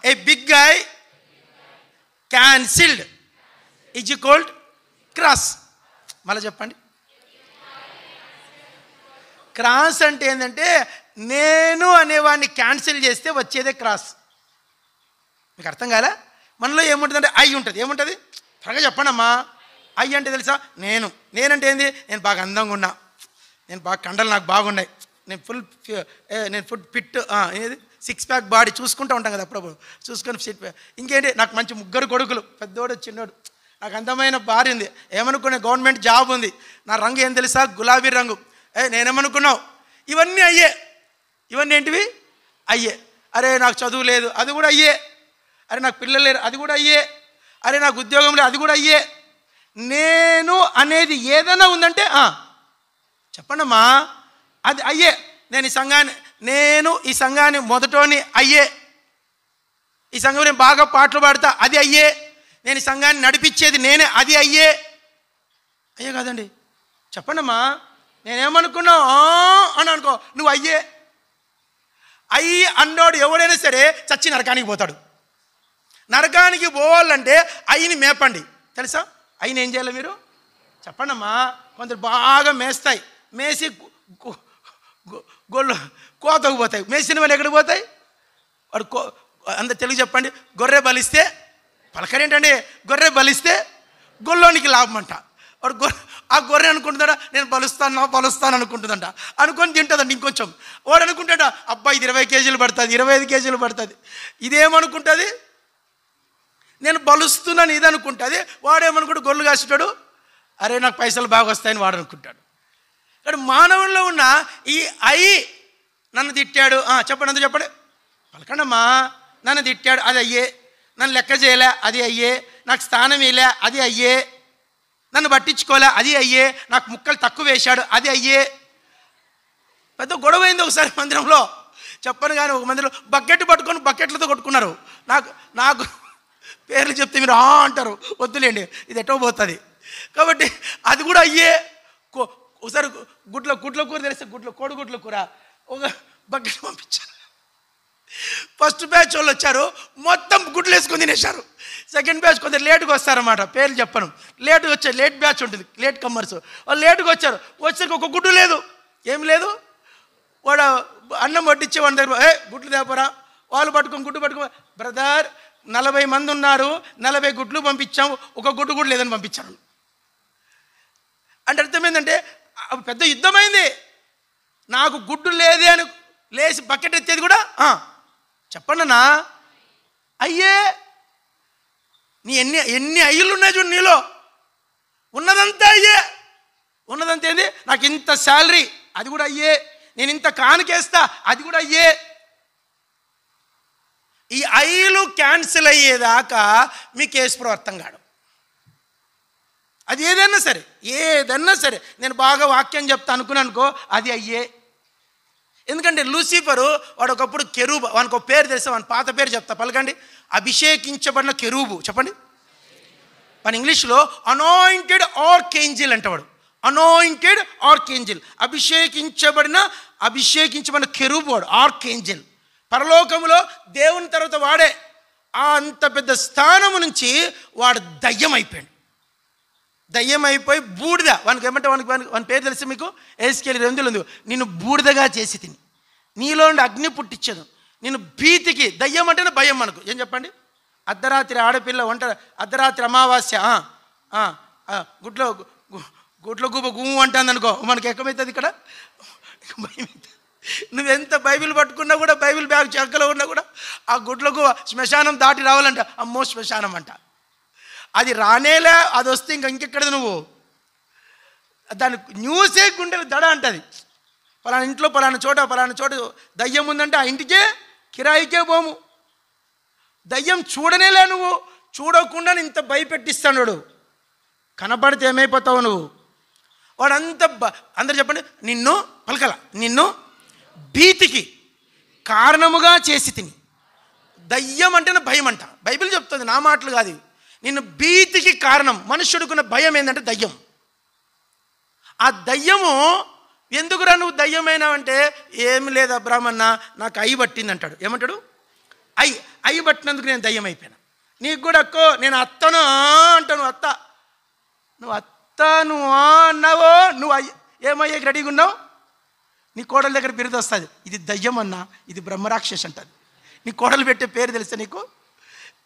A big guy cancelled is equalled cross. మళ్ళీ చెప్పండి. Cross అంటే ఏంటంటే నేను అనేవాడిని క్యాన్సిల్ చేస్తే వచ్చేదే క్రాస్. మీకు అర్థం కాలే? మనలో ఏముంటుందంటే ఐ ఉంటుంది. ఏముంటుంది? త్వరగా చెప్పండి అమ్మా. ఐ అంటే తెలుసా? నేనంటే ఏంది? నేను బాగా అందంగా ఉన్నా, నేను బాగా కండలు నాకు బాగున్నాయి, నేను ఫుడ్ ఫిట్, ఏది సిక్స్ ప్యాక్ బాడీ చూసుకుంటూ ఉంటాం కదా అప్పుడప్పుడు, చూసుకొని ఫిట్. ఇంకేంటి? నాకు మంచి 3 కొడుకులు, పెద్దోడు చిన్నోడు, నాకు అందమైన భార్య ఉంది, ఏమనుకున్నా గవర్నమెంట్ జాబ్ ఉంది, నా రంగు ఏం తెలుసా? గులాబీ రంగు. నేనేమనుకున్నావు? ఇవన్నీ అయ్యే. ఇవన్నీ ఏంటివి? అయ్యే. అరే నాకు చదువు లేదు, అది కూడా అయ్యే. అరే నాకు పిల్లలు లేరు, అది కూడా అయ్యే. అరే నాకు ఉద్యోగం లేదు, అది కూడా అయ్యే. నేను అనేది ఏదైనా ఉందంటే చెప్పండమ్మా, అది అయ్యే. నేను ఈ సంఘాన్ని మొదటోని అయ్యే. ఈ సంఘం నేను బాగా పాటలు పాడతా, అది అయ్యే. నేను ఈ సంఘాన్ని నడిపించేది నేనే, అది అయ్యే. అయ్యే కాదండి, చెప్పండమ్మా. నేనేమనుకున్నావు అని అనుకో, నువ్వు అయ్యే. అయ్యి అన్నోడు ఎవడైనా సరే చచ్చి నరకానికి పోతాడు. నరకానికి పోవాలంటే అయ్యిని మేపండి. తెలుసా? అయ్యిని ఏం చేయాలి మీరు? చెప్పండమ్మా. కొందరు బాగా మేస్తాయి, మేసి గొల్లు కోతకు పోతాయి. మేసిన వాళ్ళు ఎక్కడికి పోతాయి? వాడు అందరు తెలుగు చెప్పండి. గొర్రె బలిస్తే పలకరేంటండి? గొర్రె బలిస్తే గొల్లోనికి లాభం అంట. వాడు ఆ గొర్రె అనుకుంటుందా నేను బలుస్తాను అనుకుంటుందంట, అనుకొని తింటుందండి ఇంకొంచెం. వాడు అనుకుంటాడా అబ్బా ఇది 20 కేజీలు పడుతుంది, 25 కేజీలు పడుతుంది. ఇదేమనుకుంటుంది? నేను బలుస్తున్నాను ఇది అనుకుంటుంది. వాడేమనుకుంటూ గొర్రెలు కాసేటాడు, అరే నాకు పైసలు బాగా వస్తాయని వాడు అనుకుంటాడు. కానీ మానవుల్లో ఉన్న ఈ నన్ను తిట్టాడు, చెప్పండి, అంత చెప్పండి, పలకండమ్మా. నన్ను తిట్టాడు, అది అయ్యే. నన్ను లెక్క చేయలే, అది అయ్యే. నాకు స్థానం వేయలే, అది అయ్యే. నన్ను పట్టించుకోలే, అది అయ్యే. నాకు ముక్కలు తక్కువ వేశాడు, అది అయ్యే. పెద్ద గొడవ అయింది ఒకసారి మందిరంలో, చెప్పను కానీ ఒక మందిరంలో బకెట్ పట్టుకొని బకెట్లతో కొట్టుకున్నారు. నాకు పేర్లు చెప్తే మీరు అంటారు, వద్దులేండి ఇది ఎటో పోతుంది. కాబట్టి అది కూడా అయ్యే. ఒకసారి గుడ్ల కూర తెలిస్తే కోడిగుడ్ల కూర ఒక బకెట్ పంపించారు. ఫస్ట్ బ్యాచ్ వాళ్ళు వచ్చారు, మొత్తం గుడ్లు వేసుకొని తినేశారు. సెకండ్ బ్యాచ్ కొందరు లేటుగా వస్తారన్నమాట, పేర్లు చెప్పను. లేటుగా వచ్చారు, లేట్ బ్యాచ్ ఉంటుంది, లేట్ కమ్మర్స్. వాళ్ళు లేటుగా వచ్చారు, వచ్చేసరికి ఒక గుడ్డు లేదు, ఏం లేదు. వాడు అన్నం వడ్డించే వాడి దగ్గర గుడ్లు తేపరా. వాళ్ళు గుడ్డు పట్టుకో, బ్రదర్ 40 మంది ఉన్నారు, 40 గుడ్లు పంపించాం, ఒక గుడ్డు కూడా లేదని పంపించారు. అంటే అర్థమైందంటే పెద్ద యుద్ధమైంది. నాకు గుడ్డు లేదే అని లేచి బకెట్ ఎత్తేది కూడా చెప్పండినా అయ్యే. నీ ఎన్ని అయ్యలు ఉన్నాయి చూడు, నీలో ఉన్నదంతా అయ్యే. ఉన్నదంతా ఏంది? నాకు ఇంత శాలరీ, అది కూడా అయ్యే. నేను ఇంత కానుకేస్తా, అది కూడా అయ్యే. ఈ అయ్యలు క్యాన్సిల్ అయ్యేదాకా మీకు యేసుప్రభు అర్థం కాడు. అది ఏదైనా సరే నేను బాగా వాక్యం చెప్తా అనుకో, అది అయ్యే. ఎందుకంటే లూసిఫరు వాడు ఒకప్పుడు కెరూబు, వానికి ఒక పేరు తెలుసా? వాని పాత పేరు చెప్తా, పలకండి. అభిషేకించబడిన కెరూబు. చెప్పండి. మన ఇంగ్లీష్లో అనాయింటెడ్ ఆర్కేంజిల్ అంటవాడు. అనాయింటెడ్ ఆర్కేంజిల్, అభిషేకించబడిన కెరూబు వాడు, ఆర్కేంజిల్. పరలోకములో దేవుని తర్వాత వాడే. అంత పెద్ద స్థానము నుంచి వాడు దయ్యం అయిపోయి బూడిద. వానికి ఏమంటే వాని పేరు తెలుసు మీకు? ఎహెజ్కేలు 2 నిన్ను బూడిదగా చేసి తిని, నీలో నుండి అగ్ని పుట్టించదు, నిన్ను భీతికి. దయ్యం అంటేనే భయం మనకు. ఏం చెప్పండి? అర్ధరాత్రి ఆడపిల్ల అర్ధరాత్రి అమావాస్య గుడ్ల గుబ గుమ్ము అంటుంది అనుకో, మనకి ఎక్కమవుతుంది ఇక్కడ భయం. నువ్వెంత బైబిల్ పట్టుకున్నా కూడా, బైబిల్ బ్యాగ్ చెక్కలో ఉన్నా కూడా, ఆ గుడ్లకు శ్మశానం దాటి రావాలంట. అమ్మో శ్మశానం అంట. అది రానేలే, అది వస్తే ఇంకెక్కడది నువ్వు. దాని న్యూసే గుండెలు దడ అంటది. పలానా ఇంట్లో పలానా చోట దయ్యం ఉందంటే ఆ ఇంటికే కిరాయికే పోము. దయ్యం చూడనేలే, నువ్వు చూడకుండా ఇంత భయపెట్టిస్తాడు వాడు. కనపడితే ఏమైపోతావు నువ్వు? వాడంత అందరు చెప్పండి, నిన్ను భీతికి కారణముగా చేసి తిని. దయ్యం అంటేనే భయం అంట. బైబిల్ చెప్తుంది, నా మాటలు కాదు. నిన్ను భీతికి కారణం, మనుష్యుడుకున్న భయం ఏంటంటే దయ్యం. ఆ దయ్యము ఎందుకురా నువ్వు దయ్యమైనావంటే, ఏమి లేదు అబ్రాహ్మణ, నాకు అయ్యి పట్టింది అంటాడు. ఏమంటాడు? అయ్యి పట్టినందుకు నేను దయ్యం అయిపోయాను. నీకు కూడా అక్కో నేను అత్తను అంటాను, అత్త నువ్వు అత్త నువ్వు అన్నావో నువ్వు ఏమయ్యాకి రెడీగా ఉన్నావు? నీ కోడల దగ్గర బిరుదు వస్తుంది, ఇది దయ్యం అన్నా, ఇది బ్రహ్మరాక్షస్ అంటుంది. నీ కోడలు పెట్టే పేరు తెలుసా నీకు?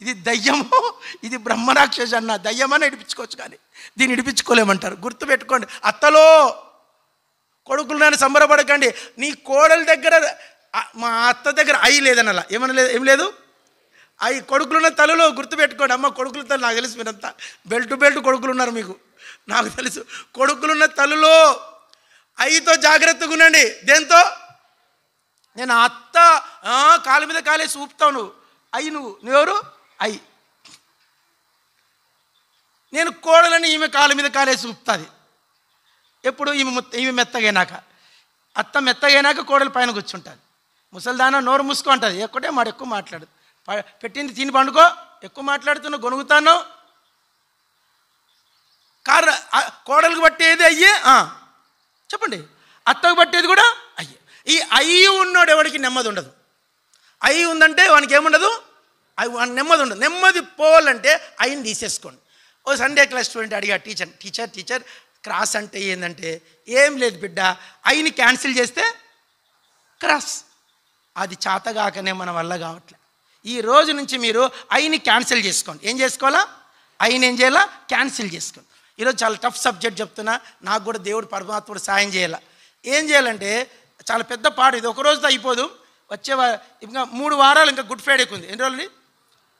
ఇది దయ్యము, ఇది బ్రహ్మరాక్షస్ అన్న. దయ్యమని ఇడిపించుకోవచ్చు కానీ దీన్ని ఇడిపించుకోలేమంటారు. గుర్తుపెట్టుకోండి, అత్తలో కొడుకులు నన్ను సంబరపడకండి. నీ కోడల దగ్గర మా అత్త దగ్గర అయి లేదనలా, ఏం లేదు అయి కొడుకులున్న తలలో. గుర్తుపెట్టుకోండి అమ్మ, కొడుకుల తల్లి నాకు తెలుసు, మీరంతా బెల్ట్ కొడుకులు ఉన్నారు మీకు, నాకు తెలుసు. కొడుకులున్న తలలో అయితో జాగ్రత్తగా ఉండండి. దేంతో? నేను అత్త కాలు మీద కాలేసి ఊపుతావు నువ్వు, అయి నువ్వెవరు? అయి. నేను కోడలని ఈమె కాలు మీద కాలేసి ఊపుతుంది. ఎప్పుడు? ఈమె మెత్తగైనాక. అత్త మెత్తగైనాక కోడలు పైన కూర్చుంటుంది. ముసలిదాన నోరు మూసుకో ఉంటుంది, ఎక్కువ మాట ఎక్కువ మాట్లాడదు. పెట్టింది తిని పండుకో, ఎక్కువ మాట్లాడుతున్నావు, గొనుగుతాను. కోడలకు పట్టేది అయ్యే, చెప్పండి. అత్తకు పట్టేది కూడా అయ్యే. ఈ అయ్యి ఉన్నాడు ఎవరికి నెమ్మది ఉండదు. అయ్యి ఉందంటే వానికి ఏముండదు, వానికి నెమ్మది ఉండదు. నెమ్మది పోవాలంటే అయ్యిని తీసేసుకోండి. ఓ సండే క్లాస్ స్టూడెంట్ అడిగా టీచర్ క్రాస్ అంటే ఏంటంటే, ఏం లేదు బిడ్డ, అయ్యిని క్యాన్సిల్ చేస్తే క్రాస్. అది చేతగాకనే మన వల్ల కావట్లే. ఈ రోజు నుంచి మీరు అయ్యిని క్యాన్సిల్ చేసుకోండి. ఏం చేసుకోవాలా? అయ్యిని ఏం చేయాలా? క్యాన్సిల్ చేసుకోండి. ఈరోజు చాలా టఫ్ సబ్జెక్ట్ చెప్తున్నా, నాకు కూడా దేవుడు పరమాత్ముడు సాయం చేయాల. ఏం చేయాలంటే చాలా పెద్ద పాట, ఇది ఒక రోజుతో అయిపోదు. వచ్చే ఇంకా 3 వారాలు ఇంకా గుడ్ ఫ్రైడేకి ఉంది. ఎన్ని రోజులు?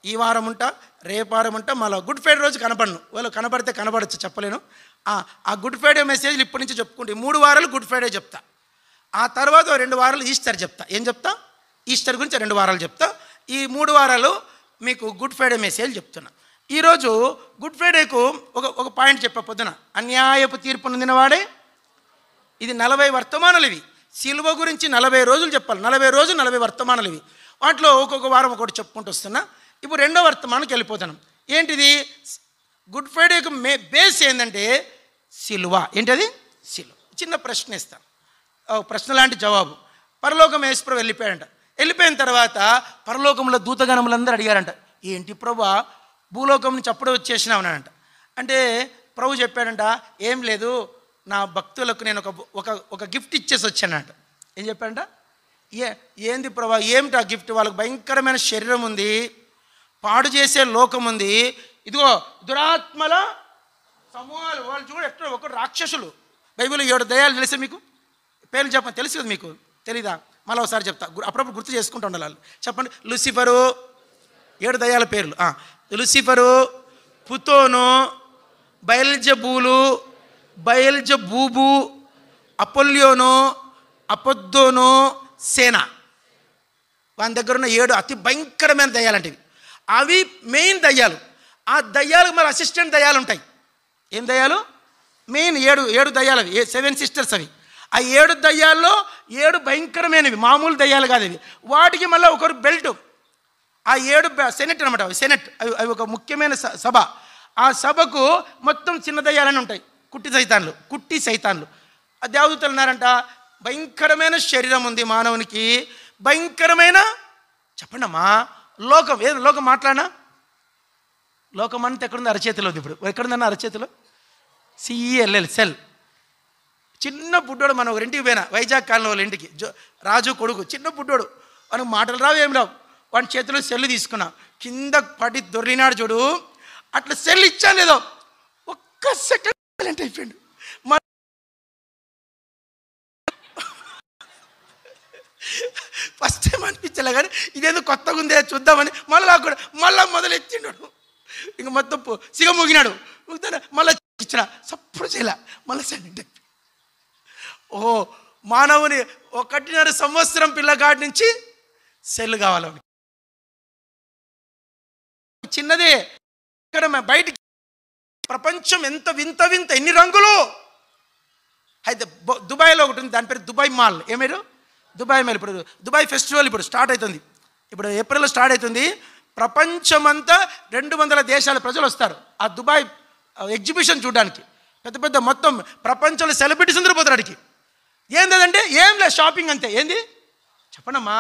ఈ వారం ఉంటా, రేపు వారం ఉంటా, మళ్ళీ గుడ్ ఫ్రైడే రోజు కనపడను. వాళ్ళు కనపడితే కనపడచ్చు, చెప్పలేను. ఆ గుడ్ ఫ్రైడే మెసేజ్లు ఇప్పటి నుంచి చెప్పుకుంటే 3 వారాలు గుడ్ ఫ్రైడే చెప్తా. ఆ తర్వాత 2 వారాలు ఈస్టర్ చెప్తా. ఏం చెప్తా? ఈస్టర్ గురించి 2 వారాలు చెప్తా. ఈ 3 వారాలు మీకు గుడ్ ఫ్రైడే మెసేజ్ చెప్తున్నా. ఈరోజు గుడ్ ఫ్రైడేకు ఒక పాయింట్ చెప్పా పొద్దున. అన్యాయపు తీర్పు నొందినవాడే. ఇది 40 వర్తమానాలు. ఇవి సిలువ గురించి 40 రోజులు చెప్పాలి. 40 రోజులు 40 వర్తమానాలు ఇవి. వాటిలో ఒక్కొక్క వారం ఒకటి చెప్పుకుంటూ వస్తున్నా. ఇప్పుడు 2వ వర్తమానానికి వెళ్ళిపోతున్నాం. ఏంటిది? గుడ్ ఫ్రైడేకు బేస్ ఏంటంటే సిలువ. ఏంటది? సిలువ. చిన్న ప్రశ్న ఇస్తాను, ప్రశ్న లాంటి జవాబు. పరలోకం యేసుప్రభు వెళ్ళిపోయాడంట. వెళ్ళిపోయిన తర్వాత పరలోకంలో దూతగణములందరూ అడిగారంట, ఏంటి ప్రభువా భూలోకం నుంచి అప్పుడే వచ్చేసినావునంట. అంటే ప్రభు చెప్పాడంట, ఏం లేదు, నా భక్తులకు నేను ఒక గిఫ్ట్ ఇచ్చేసి వచ్చానంట. ఏం చెప్పాడంట? ఏంది ప్రభా? ఏమిటి ఆ గిఫ్ట్? వాళ్ళకి భయంకరమైన శరీరం ఉంది, పాడు చేసే లోకం ఉంది. ఇదిగో దురాత్మల సమూహాలు, వాళ్ళు చూడ ఎట్లా ఒక రాక్షసులు. బైబిల్లో 7 దయ్యాలు తెలుసా మీకు? పేర్లు చెప్పండి. తెలుసు కదా మీకు? తెలీదా? మళ్ళీ ఒకసారి చెప్తా, అప్పుడప్పుడు గుర్తు చేసుకుంటూ ఉండాలి వాళ్ళు. చెప్పండి. లూసిఫరు, 7 దయ్యాల పేర్లు. లూసిఫరు, పుతోను, బయల్జబూబు, అపోల్యోను, అపొద్దోను, సేన. వాని దగ్గర ఉన్న 7 అతి భయంకరమైన దయ్యాలంటివి. అవి మెయిన్ దయ్యాలు. ఆ దయ్యాలకు మళ్ళీ అసిస్టెంట్ దయ్యాలు ఉంటాయి. ఏం దయ్యాలు? మెయిన్ 7 దయ్యాలు అవి, 7 సిస్టర్స్ అవి. ఆ 7 దయ్యాల్లో 7 భయంకరమైనవి, మామూలు దయ్యాలు కాదు అవి. వాటికి మళ్ళీ ఒకరు బెల్ట్. ఆ 7 సెనెట్ అనమాట. సెనెట్ అవి ఒక ముఖ్యమైన సభ. ఆ సభకు మొత్తం చిన్న దయ్యాలని ఉంటాయి, కుట్టి సైతాన్లు. ఆ దేవదూతలు ఉన్నారంట, భయంకరమైన శరీరం ఉంది మానవునికి, భయంకరమైన, చెప్పండమ్మా, లోకం. ఏది లోకం? మాట్లాడినా లోకం అంతా ఎక్కడుంది? అరచేతిలో ఉంది. ఇప్పుడు ఎక్కడుందన్న? అరచేతిలో. CELL, cell. చిన్న బుడ్డోడు. మనం ఒక ఇంటికి పోయినా, వైజాగ్ కాలనీ వాళ్ళ ఇంటికి, రాజు కొడుకు, చిన్న బుడ్డోడు, మనకు మాటలు రావు, ఏం రావు. వాడి చేతిలో సెల్లు తీసుకున్నా, కింద పడి దొర్లినాడు చూడు. అట్లా సెల్ ఇచ్చా లేదో, ఒక్క సెకండ్ అయిపోయాడు. ఫస్ట్ టైం అనిపించలే కానీ ఇదేదో కొత్తగా ఉందే చూద్దామని మళ్ళా మొదలెత్తిండు. ఇంక మొత్తం సిగమూగినాడు. మళ్ళీ ఇచ్చిన సప్పుడు చేయలే, మళ్ళీ సైలెంట్ అయిపోయి. ఓహో, మానవుని 1.5 సంవత్సరం పిల్లగాడి నుంచి సెల్ కావాలి. చిన్నదే. ఇక్కడ బయటికి ప్రపంచం ఎంత వింత వింత, ఎన్ని రంగులు. అయితే దుబాయ్లో ఒకటి ఉంది, దాని పేరు దుబాయ్ మాల్. ఏమేరు? Dubai mall. ఇప్పుడు దుబాయ్ ఫెస్టివల్ ఇప్పుడు స్టార్ట్ అవుతుంది. ఇప్పుడు ఏప్రిల్లో స్టార్ట్ అవుతుంది. ప్రపంచమంతా 200 దేశాల ప్రజలు వస్తారు ఆ దుబాయ్ ఎగ్జిబిషన్ చూడడానికి. పెద్ద పెద్ద మొత్తం ప్రపంచంలో సెలబ్రిటీస్ అందరూ పోతారు అడికి. ఏంటంటే ఏం లేదు, షాపింగ్ అంతే. ఏంది? చెప్పండమ్మా.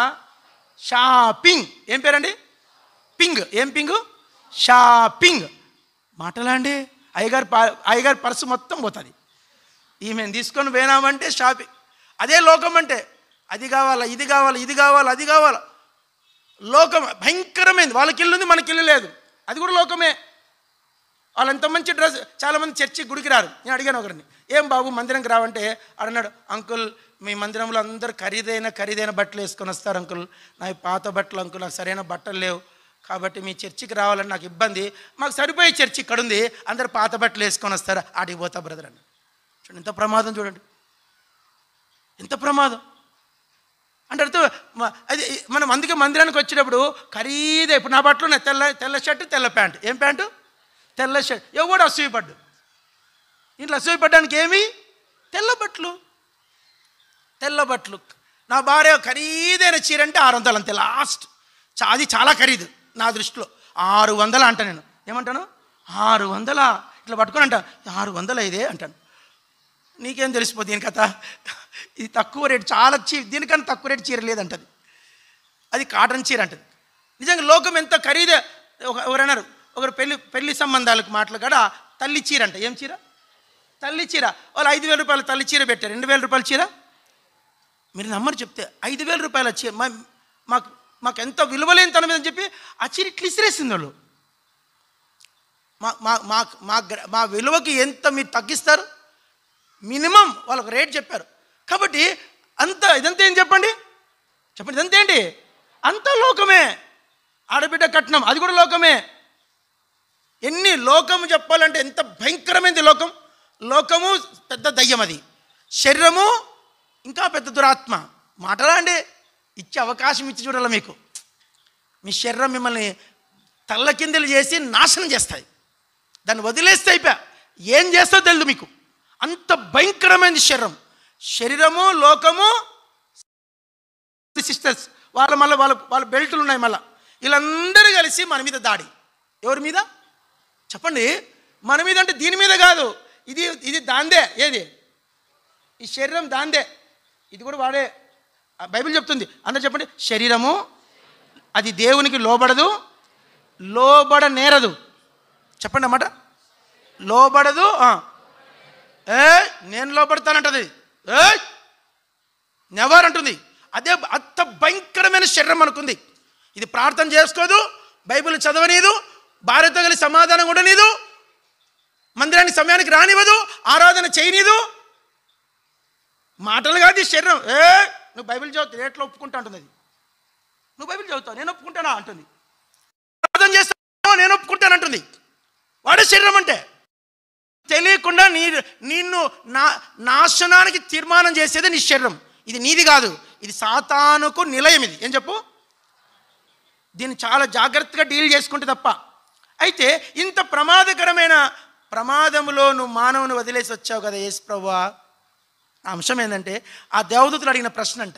షాపింగ్. ఏం పేరండి? పింగ్. ఏం పింగు? షాపింగ్. మాటలా అండి? అయ్యగారి పర్సు మొత్తం పోతుంది. ఈమెను తీసుకొని పోయినామంటే షాపింగ్. అదే లోకం అంటే అది కావాలా, ఇది కావాలా, ఇది కావాలా, అది కావాలా. లోకం భయంకరమైంది. వాళ్ళకి ఇల్లు ఉంది, మనకి ఇల్లు లేదు. అది కూడా లోకమే. వాళ్ళు ఎంత మంచి డ్రెస్. చాలామంది చర్చి గుడికి రారు. నేను అడిగాను ఒకరిని, ఏం బాబు మందిరంకి రావంటే అన్నాడు, అంకుల్ మీ మందిరంలో అందరు ఖరీదైన బట్టలు వేసుకొని వస్తారు అంకుల్, నాకు పాత బట్టలు అంకుల్, నాకు సరైన బట్టలు లేవు, కాబట్టి మీ చర్చికి రావాలని నాకు ఇబ్బంది, మాకు సరిపోయే చర్చి ఇక్కడ ఉంది, అందరు పాత బట్టలు వేసుకొని వస్తారు, ఆడికి పోతా బ్రదర్ అన్న. చూడండి ఎంత ప్రమాదం, చూడండి ఎంత ప్రమాదం అంటే. అది మనం అందుకే మందిరానికి వచ్చేటప్పుడు ఖరీదే. ఇప్పుడు నా బట్టలు ఉన్నాయి, తెల్ల షర్టు తెల్ల ప్యాంటు. ఏం ప్యాంటు? తెల్ల షర్ట్. ఎవడు అసూయపడ్డు ఇంట్లో? అసూయపడ్డానికి ఏమి? తెల్ల బట్టలు. నా భార్య ఖరీదైన చీర అంటే 600 అంతే లాస్ట్. అది చాలా ఖరీదు నా దృష్టిలో. 600 అంట. నేను ఏమంటాను? 600 ఇట్లా పట్టుకొని అంట, 600 ఇదే అంటాను. నీకేం తెలిసిపోతుంది దీని కథ? ఇది తక్కువ రేటు, చాలా దీనికన్నా తక్కువ రేటు చీర లేదంటది. అది కాటన్ చీర అంటది. నిజంగా లోకం ఎంత ఖరీదే. ఎవరన్నారు, ఒకరు పెళ్లి సంబంధాలకు మాటలు కూడా తల్లి చీర అంట. ఏం చీర? తల్లి చీర. వాళ్ళు 5,000 రూపాయల తల్లి చీర పెట్టారు, 2,000 రూపాయల చీర. మీరు నమ్మరు చెప్తే 5,000 రూపాయల చీర. మాకు ఎంత విలువలేని తనం అని చెప్పి ఆ చీర ఇట్లా ఇసిరేసింది వాళ్ళు. మా విలువకి ఎంత మీరు తగ్గిస్తారు? మినిమం వాళ్ళకు రేట్ చెప్పారు. కాబట్టి ఇదంతా ఏం చెప్పండి, ఇదంతా ఏంటి? అంత లోకమే. ఆడబిడ్డ కట్నం అది కూడా లోకమే. ఎన్ని లోకము చెప్పాలంటే ఎంత భయంకరమైనది లోకం. లోకము పెద్ద దయ్యం, అది శరీరము ఇంకా పెద్ద దురాత్మ. మాటలా అండి? ఇచ్చే అవకాశం ఇచ్చి చూడాలి మీకు. మీ శరీరం మిమ్మల్ని తల్లకిందులు చేసి నాశనం చేస్తాయి. దాన్ని వదిలేస్తే అయిపోయా, ఏం చేస్తో తెలియదు మీకు. అంత భయంకరమైనది శరీరము లోకము. సిస్టర్స్ వాళ్ళ బెల్టులు ఉన్నాయి. మళ్ళీ వీళ్ళందరూ కలిసి మన మీద దాడి. ఎవరి మీద చెప్పండి? మన మీద అంటే దీని మీద కాదు, ఇది దాందే. ఏది? ఈ శరీరం దాందే. ఇది కూడా వాడే. బైబిల్ చెప్తుంది. అందరూ చెప్పండి, శరీరము అది దేవునికి లోబడదు, లోబడనేరదు. చెప్పండి అన్నమాట. లోబడదు. నేను లోబడతానంటది. నెవర్ అంటుంది. అదే అంత భయంకరమైన శరీరం అనుకుంది. ఇది ప్రార్థన చేసుకోదు, బైబిల్ చదవనీదు, భార్యతో కలిసి సమాధానం ఉండనీదు, మందిరానికి సమయానికి రానివ్వదు, ఆరాధన చేయనీదు. మాటలు కాదు ఈ శరీరం. నువ్వు బైబిల్ చదువుతావు, రేట్లో ఒప్పుకుంటా అంటుంది. అది నువ్వు బైబిల్ చదువుతావు, నేను ఒప్పుకుంటానా అంటుంది. ప్రార్థన చేస్తావు, నేను ఒప్పుకుంటానంటుంది. వాడే శరీరం అంటే. తెలియకుండా నిన్ను నాశనానికి తీర్మానం చేసేది నీ శరీరం. ఇది నీది కాదు, ఇది సాతానుకు నిలయం. ఇది ఏం చెప్పు? దీన్ని చాలా జాగ్రత్తగా డీల్ చేసుకుంటే తప్ప. అయితే ఇంత ప్రమాదకరమైన ప్రమాదములో నువ్వు మానవుని వదిలేసి వచ్చావు కదా యేసు ప్రభువా. ఆ అంశం ఏంటంటే, ఆ దేవదూతలు అడిగిన ప్రశ్న అంట,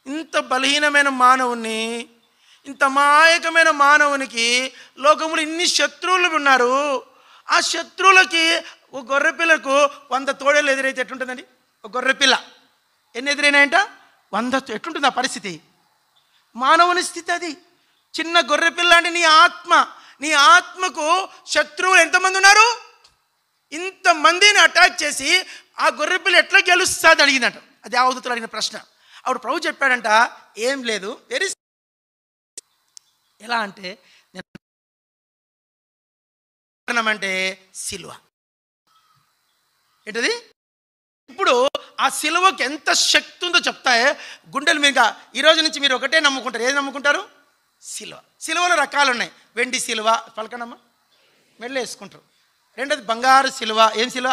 ఇంత బలహీనమైన మానవుని, ఇంత మాయకమైన మానవునికి లోకములు ఇన్ని శత్రువులు ఉన్నారు. ఆ శత్రువులకి ఒక గొర్రెపిల్లకు 100 తోడేళ్ళు ఎదురైతే ఎట్లుంటుందండి? ఒక గొర్రెపిల్ల ఎన్ని ఎదురైనాయంట? 100. ఎట్లుంటుంది ఆ పరిస్థితి? మానవుని స్థితి అది. చిన్న గొర్రెపిల్ల అంటే నీ ఆత్మకు శత్రువులు ఎంతమంది ఉన్నారు? ఇంతమందిని అటాక్ చేసి ఆ గొర్రెపిల్ల ఎట్లా గెలుస్తుంది అడిగిందంట. అది అవధూతలు అడిగిన ప్రశ్న. అప్పుడు ప్రభు చెప్పాడంట, ఏం లేదు, ఎలా అంటే అంటే సిలువ. ఏంటది? ఇప్పుడు ఆ సిలువకి ఎంత శక్తి ఉందో చెప్తాయే గుండెలు మీద. ఈరోజు నుంచి మీరు ఒకటే నమ్ముకుంటారు. ఏది నమ్ముకుంటారు? సిలువ. సిలువలో రకాలు ఉన్నాయి. వెండి సిలువ, పలకనమ్మ, మెల్ల వేసుకుంటారు. రెండోది బంగారు సిలువ. ఏం సిలువ?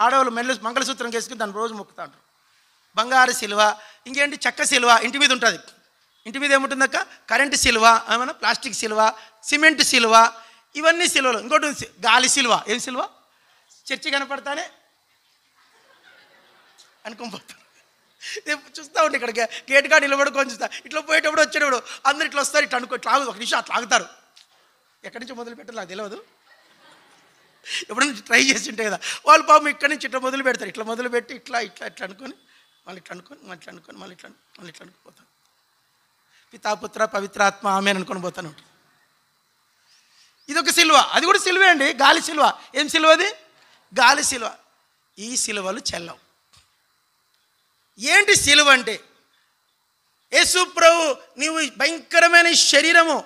ఆడవాళ్ళు మెల్ల మంగళసూత్రం వేసుకుని దాన్ని రోజు మొక్కుతా ఉంటారు. బంగారు సిలువ. ఇంకేంటి? చెక్క సిలువ ఇంటి మీద ఉంటుంది. ఇంటి మీద ఏముంటుందక్క? కరెంటు సిలువ, ఏమన్నా ప్లాస్టిక్ సిలువ, సిమెంట్ సిలువ, ఇవన్నీ సిలువలు. ఇంకోటి గాలి సిలువ. ఏం సిలువ? చర్చి కనపడతానే అనుకోపోతారు. చూస్తూ ఉంటే ఇక్కడ గేట్ కాడ నిలబడుకొని చూస్తా. ఇట్లా పోయేటప్పుడు వచ్చేటప్పుడు అందరు ఇట్లా వస్తారు, ఇట్లా అనుకో, ఇట్లా ఒక నిమిషం అట్లా ఆగుతారు. ఎక్కడి నుంచి మొదలు పెట్టారు నాకు తెలియదు. ఎప్పుడైనా ట్రై చేసి ఉంటే కదా వాళ్ళు పాపం ఇక్కడి నుంచి ఇట్లా మొదలు పెడతారు. ఇట్లా మొదలు పెట్టి ఇట్లా ఇట్లా ఇట్లా అనుకొని మళ్ళీ ఇట్లా అనుకొని మళ్ళీ ఇట్లా అనుకొని మళ్ళీ ఇట్లా అనుకుపోతారు. పితాపుత్ర పవిత్రాత్మ ఆమేన్ అనుకొని పోతాను. ఇదొక సిలువ, అది కూడా సిలువే అండి, గాలి సిలువ. ఏం సిలువ అది? గాలి సిలువ. ఈ సిలువలు చెల్లవు. ఏంటి సిలువ అంటే? యేసు ప్రభు నీవు భయంకరమైన శరీరము,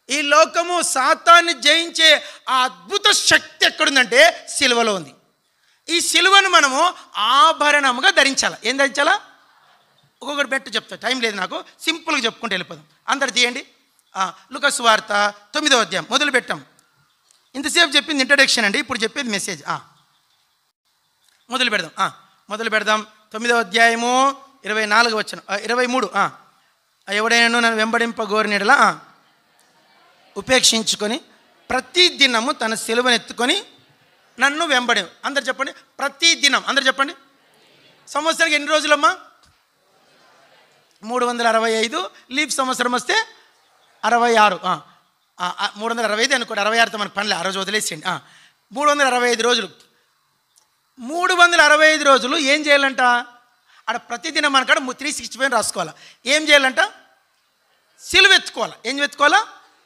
ఈ లోకము, సాతాన్ని జయించే ఆ అద్భుత శక్తి ఎక్కడుందంటే సిలువలో ఉంది. ఈ సిలువను మనము ఆభరణముగా ధరించాలి. ఏం ధరించాలా? ఒక్కొక్కటి బెట్టు చెప్తా, టైం లేదు నాకు, సింపుల్గా చెప్పుకుంటూ వెళ్ళిపోదాం. అందరు తీయండి. లూకా సువార్త 9వ అధ్యాయం మొదలు పెట్టాం. ఇంతసేపు చెప్పింది ఇంట్రడక్షన్ అండి, ఇప్పుడు చెప్పేది మెసేజ్. మొదలు పెడదాం. 9వ అధ్యాయము 24 వచనం, 23. ఎవడైనా నన్ను వెంబడింపగోరినెడల ఉపేక్షించుకొని ప్రతి దినము తన సిలువను ఎత్తుకొని నన్ను వెంబడి. అందరు చెప్పండి, ప్రతి దినం. అందరు చెప్పండి. సంవత్సరానికి ఎన్ని రోజులమ్మా? 365. లీప్ సంవత్సరం వస్తే 66. 365 అనుకోండి, 66తో మన పనిలే, ఆ రోజు వదిలేసేయండి. 365 రోజులు. 365 రోజులు ఏం చేయాలంట? ఆడ ప్రతిదినం మనకాడ 365 రాసుకోవాలి. ఏం చేయాలంట? సిలువెత్తుకోవాలి. ఏం వెతుకోవాలా?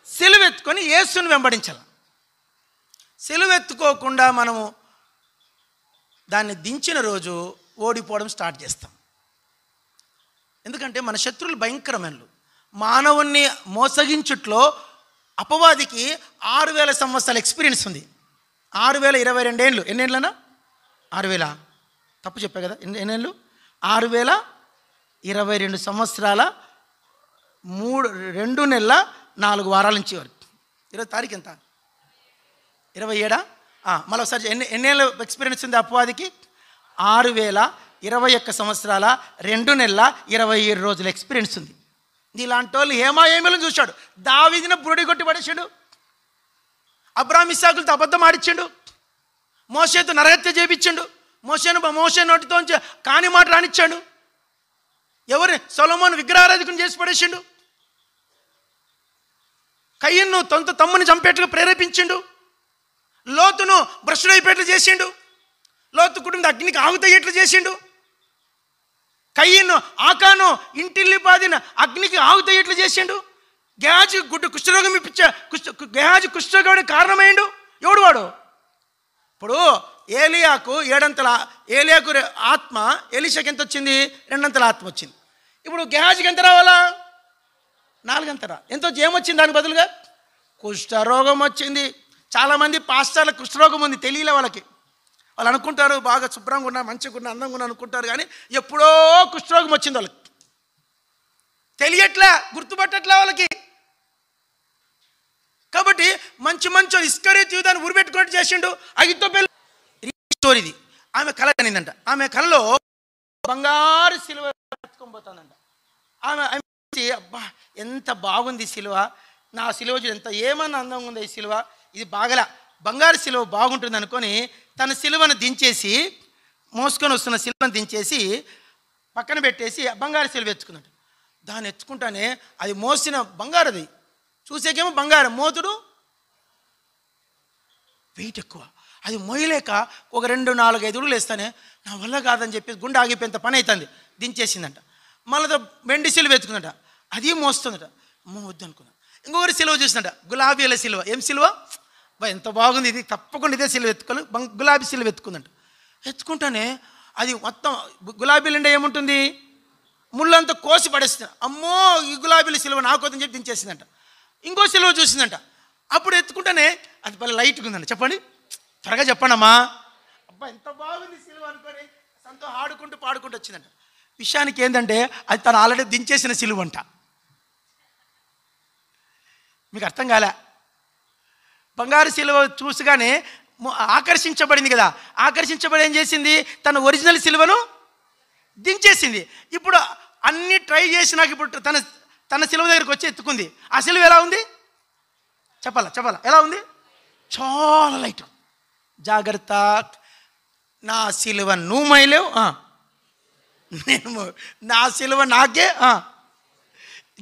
సిలువెత్తుకొని యేసుని వెంబడించాలి. సిలువెత్తుకోకుండా మనము దాన్ని దించిన రోజు ఓడిపోవడం స్టార్ట్ చేస్తాం. ఎందుకంటే మన శత్రువులు భయంకరమైనలు. మానవుణ్ణి మోసగించుట్లో అపవాదికి 6000 సంవత్సరాల ఎక్స్పీరియన్స్ ఉంది. 6022 ఏళ్ళు. ఎన్నేళ్ళనా? 6000. తప్పు చెప్పా కదా? ఎన్నేళ్ళు? 6022 సంవత్సరాల 2 నెలల 4 వారాల నుంచి వరకు. 20 తారీఖు ఎంత? 27. మళ్ళీ ఒకసారి ఎన్నేళ్ళ ఎక్స్పీరియన్స్ ఉంది అపవాదికి? 6021 సంవత్సరాల 2 నెలల 27 రోజుల ఎక్స్పీరియన్స్ ఉంది. ఇలాంటి వాళ్ళు ఏమేలను చూశాడు. దావీదుని బురడి కొట్టి పడేసాడు, అబ్రాహాము ఇస్సాకులతో అబద్ధం ఆడిచ్చాడు, మోషేతో నరహత్య చేయించాడు, మోషే నోటితో కాని మాట రానిచ్చాడు, ఎవరు సొలొమోను విగ్రహారాధకుని చేసి పడేసిండు, కయ్యను తమ్ముని చంపేట్టుగా ప్రేరేపించిండు, లోతును భ్రష్టుడైపోయేట్లు చేసిండు, లోతు కుటుంబం అగ్నికి ఆగుతయ్యేట్లు చేసిండు, కయ్యను ఆకాను ఇంటిల్లిపాదిన అగ్నికి ఆగుతయ్యేట్లు చేసిండు, గెహాజీ కుష్ఠరోగం ఇప్పించా, గెహాజీ కుష్ఠరోగానికి కారణమైండు. ఎవడు వాడు? ఇప్పుడు ఏలియాకు ఆత్మ, ఎలీషాకి ఎంత వచ్చింది? 2 అంతల ఆత్మ వచ్చింది. ఇప్పుడు గెహాజీకి ఎంత రావాలా? 4 అంతరా. ఎంత ఏమొచ్చింది? దానికి బదులుగా కుష్ఠరోగం వచ్చింది. చాలామంది పాస్టర్లకు కుష్ఠరోగం ఉంది, తెలియలే వాళ్ళకి. వాళ్ళు అనుకుంటారు బాగా శుభ్రంగా ఉన్నా, మంచిగా ఉన్నా, అందంగా ఉన్నా అనుకుంటారు, కానీ ఎప్పుడో కుష్ఠరోగం వచ్చింది వాళ్ళకి. తెలియట్లే, గుర్తుపట్టట్లే వాళ్ళకి. కాబట్టి మంచి ఇస్కరియోతు యూదాను ఉరిపెట్టుకున్నట్టు చేసిండు. అగితోపెలు స్టోరీది. ఆమె కళ కనిందంట. ఆమె కళలో బంగారు సిలువ ఎత్తుకొని పోతుందంట. ఆమె అబ్బా ఎంత బాగుంది సిలువ, నా సిలువ ఎంత ఏమన్నా అందంగా ఉంది ఈ సిలువ, ఇది బాగలా, బంగారు సిలువ బాగుంటుంది అనుకొని తన సిలువను దించేసి, మోసుకొని వస్తున్న సిలువను దించేసి పక్కన పెట్టేసి బంగారు సిలువ ఎత్తుకుందంట. దాన్ని ఎత్తుకుంటానే అది మోసిన బంగారుది, చూసేకేమో బంగారం, మోతుడు వెయిట్ ఎక్కువ. అది మోయలేక ఒక 2-4-5 అడుగులు వేస్తానే నా వల్ల కాదని చెప్పేసి గుండె ఆగిపోయేంత పని అవుతుంది. దించేసిందంట. మళ్ళీ వెండి సిలువ ఎత్తుకుందంట, అది మోస్తుందట. వద్దు అనుకున్నా. ఇంకొకరి సిలువ చూసిందట, గులాబీల సిలువ. ఏం సిలువ? ఎంత బాగుంది ఇది, తప్పకుండా ఇదే సిలువ ఎత్తుకొని గులాబీ సిలువ ఎత్తుకుందంట. ఎత్తుకుంటానే అది మొత్తం గులాబీలు అంటే ఏముంటుంది, ముళ్ళంతా కోసి పడేస్తుంది. అమ్మో ఈ గులాబీల సిలువ నాకోదని చెప్పి దించేసిందంట. ఇంకో సిలువ చూసిందంట. అప్పుడు ఎత్తుకుంటానే అది భలే లైట్గా ఉందంట. చెప్పండి, త్వరగా చెప్పండి అమ్మా. అబ్బా ఎంత బాగుంది సిలువ అనుకొని సంతో ఆడుకుంటూ పాడుకుంటూ వచ్చిందంట. విషయానికి ఏంటంటే అది తను ఆల్రెడీ దించేసిన సిలువ అంట. మీకు అర్థం కాలే? బంగారు సిలువ చూసగానే ఆకర్షించబడింది కదా, ఆకర్షించబడి ఏం చేసింది? తన ఒరిజినల్ సిలువను దించేసింది. ఇప్పుడు అన్ని ట్రై చేసినాక ఇప్పుడు తన సిలువ దగ్గరికి వచ్చి ఎత్తుకుంది. ఆ సిలువ ఎలా ఉంది? చెప్పాలా ఎలా ఉంది? చాలా లైట్. జాగ్రత్త, నా సిలువ నువ్వు మైలేవు, నా సిలువ నాకే.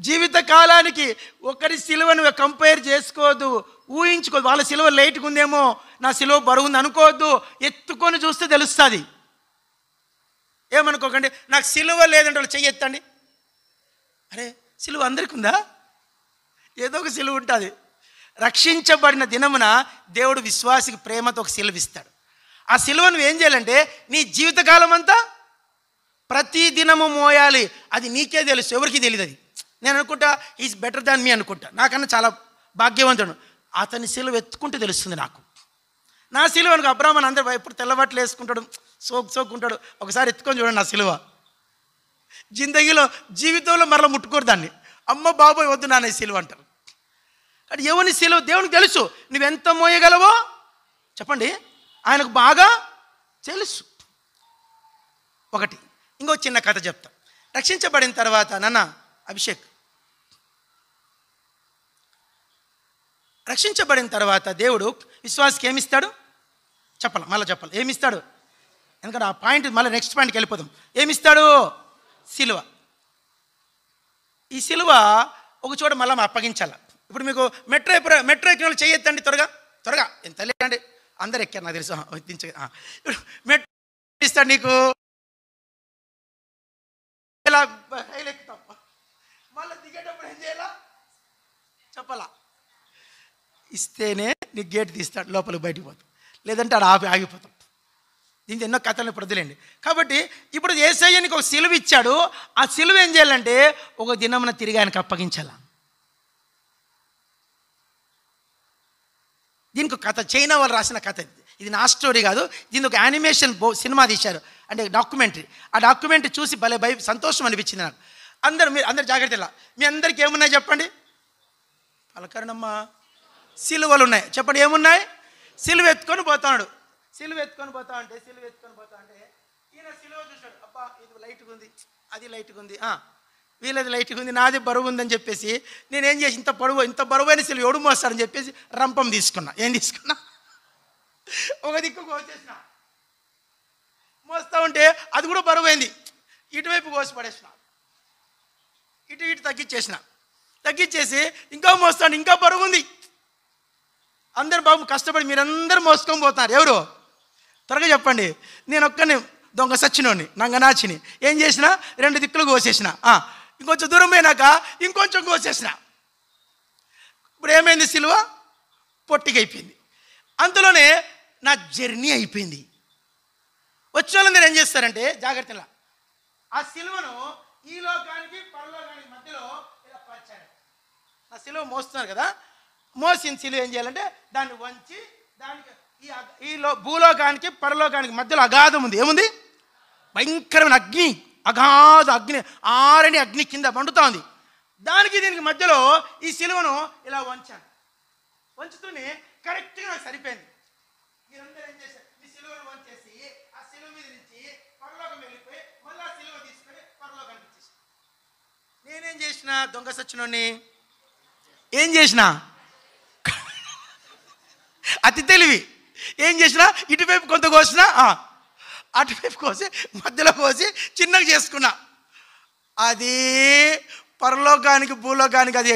జీవిత కాలానికి ఒకరి సిలువను కంపేర్ చేసుకోవద్దు, ఊహించుకోవద్దు. వాళ్ళ సిలువ లైట్గా ఉందేమో, నా సిలువ బరువు ఉంది అనుకోవద్దు. ఎత్తుకొని చూస్తే తెలుస్తుంది. ఏమనుకోకండి నాకు సిలువ లేదంటే వాళ్ళు చెయ్యి ఎత్తండి. అరే సిలువ అందరికీ ఉందా? ఏదో ఒక సిలువ ఉంటుంది. రక్షించబడిన దినమున దేవుడు విశ్వాసికి ప్రేమతో ఒక సిలువ ఇస్తాడు. ఆ సిలువను ఏం చేయాలంటే నీ జీవితకాలం అంతా ప్రతి దినము మోయాలి. అది నీకే తెలుసు, ఎవరికి తెలియదు. అది నేను అనుకుంటా ఈజ్ బెటర్ దాన్ మీ అనుకుంటా, నాకన్నా చాలా భాగ్యవంతుడు. అతని సిలువ ఎత్తుకుంటే తెలుస్తుంది నాకు. నా సిలువ అనుకో, అబ్రాహ్మణ్ అందరూ ఎప్పుడు తెల్లబట్టలు వేసుకుంటాడు, సోకుంటాడు. ఒకసారి ఎత్తుకొని చూడండి నా సిలువ. జీవితంలో మరలా ముట్టుకోరు దాన్ని. అమ్మ బాబోయ్ వద్దు నాన్న సిలువ అంటారు. కానీ ఎవరిని సిలువ దేవునికి తెలుసు. నువ్వెంత మోయగలవో చెప్పండి, ఆయనకు బాగా తెలుసు. ఒకటి. ఇంకో చిన్న కథ చెప్తా. రక్షించబడిన తర్వాత నాన్న అభిషేక్, రక్షించబడిన తర్వాత దేవుడు విశ్వాసకి ఏమిస్తాడు చెప్పాలి, మళ్ళీ చెప్పాలి. ఏమిస్తాడు? ఎందుకంటే ఆ పాయింట్ మళ్ళీ నెక్స్ట్ పాయింట్కి వెళ్ళిపోతాం. ఏమిస్తాడు? సిలువ. ఈ సిలువ ఒక చోట మళ్ళీ అప్పగించాల. ఇప్పుడు మీకు మెట్రో ఎక్కిన వాళ్ళు చేయొద్దండి, త్వరగా ఎంత లేదండి, అందరు ఎక్కారు నాకు తెలుసు. ఇప్పుడు మెట్రో ఇస్తాడు నీకు, ఇలా రైలు ఎక్కుతాం, మళ్ళీ దిగేటప్పుడు ఏం చేయాలా చెప్పాలా? ఇస్తేనే నీకు గేట్ తీస్తాడు, లోపలికి బయటికి పోతాం. లేదంటే ఆడ ఆగిపోతాం. దీంతో ఎన్నో కథలు ఇప్పుడు వదిలేండి. కాబట్టి ఇప్పుడు యేసయ్య నీకు ఒక సిలువ ఇచ్చాడు. ఆ సిలువ ఏం చేయాలంటే ఒక దినమున తిరిగి ఆయనకు అప్పగించాల. దీనికి కథ, చైనా వాళ్ళు రాసిన కథ. ఇది నా స్టోరీ కాదు, దీనికి ఒక యానిమేషన్ సినిమా తీశారు, అంటే డాక్యుమెంటరీ. ఆ డాక్యుమెంటరీ చూసి భలే సంతోషం అనిపించింది నాకు. అందరు జాగ్రత్తగా, మీ అందరికీ ఏమున్నాయి చెప్పండి? పలకరణమ్మా. సిలువలు ఉన్నాయి చెప్పండి. ఏమున్నాయి? సిలువ ఎత్తుకొని పోతాడు. సిలువ ఎత్తుకొని పోతా అంటే ఈయన సిలువ చూశాడు. అబ్బా ఇది లైట్గా ఉంది, అది లైట్గా ఉంది, వీళ్ళది లైట్గా ఉంది, నాది బరువు ఉందని చెప్పేసి నేనేం చేసి ఇంత బరువైన సిలువ ఎవడు మోస్తాడని చెప్పేసి రంపం తీసుకున్నా. ఏం తీసుకున్నా? ఒక దిక్కు కోసేసిన. మోస్తా ఉంటే అది కూడా బరువైంది, ఇటువైపు కోసి పడేసిన, ఇటు తగ్గించేసి ఇంకా మోస్తాను, ఇంకా బరువు ఉంది. అందరు బాబు కష్టపడి మీరందరూ మోసుకొని పోతున్నారు. ఎవరు? త్వరగా చెప్పండి. నేను ఒక్కని దొంగ సచ్చినోని, నంగనాచిని ఏం చేసిన? 2 దిక్కులు కోసేసిన. ఇంకొంచెం దూరం పోయినాక ఇంకొంచెం కోసేసిన. ఇప్పుడు ఏమైంది? సిలువ పొట్టిగా అయిపోయింది. అంతలోనే నా జర్నీ అయిపోయింది. వచ్చే వాళ్ళందరూ ఏం చేస్తారంటే జాగ్రత్తగా ఆ సిలువను ఈ లోకానికి పరలోకానికి మధ్యలో ఇలా పరిచారు. నా సిలువ మోస్తున్నారు కదా, మోసిన సిలువ ఏం చేయాలంటే దాన్ని వంచి దానికి ఈ భూలోకానికి పరలోకానికి మధ్యలో అగాధం ఉంది. ఏముంది? భయంకరమైన అగ్ని, అగాధ అగ్ని, ఆరని అగ్ని కింద మండుతా ఉంది. దీనికి మధ్యలో ఈ సిలువను ఇలా వంచాను. వంచుతూనే కరెక్ట్గా నాకు సరిపోయింది. మీరందరూ ఏం చేశారు? ఈ సిలువను వంచేసి ఆ సిలువ మీద నుంచి పరలోకం వెళ్ళిపోయి మళ్ళీ ఆ సిలువ తీసుకొని పరలోకానికి ఇచ్చేసి, నేనేం చేసిన? దొంగ సచ్చినోని ఏం చేసిన? అతి తెలివి. ఏం చేసినా ఇటువైపు కొంత కోసినా అటువైపు కోసి మధ్యలో కోసి చిన్నగా చేసుకున్నా. అది పరలోకానికి భూలోకానికి అది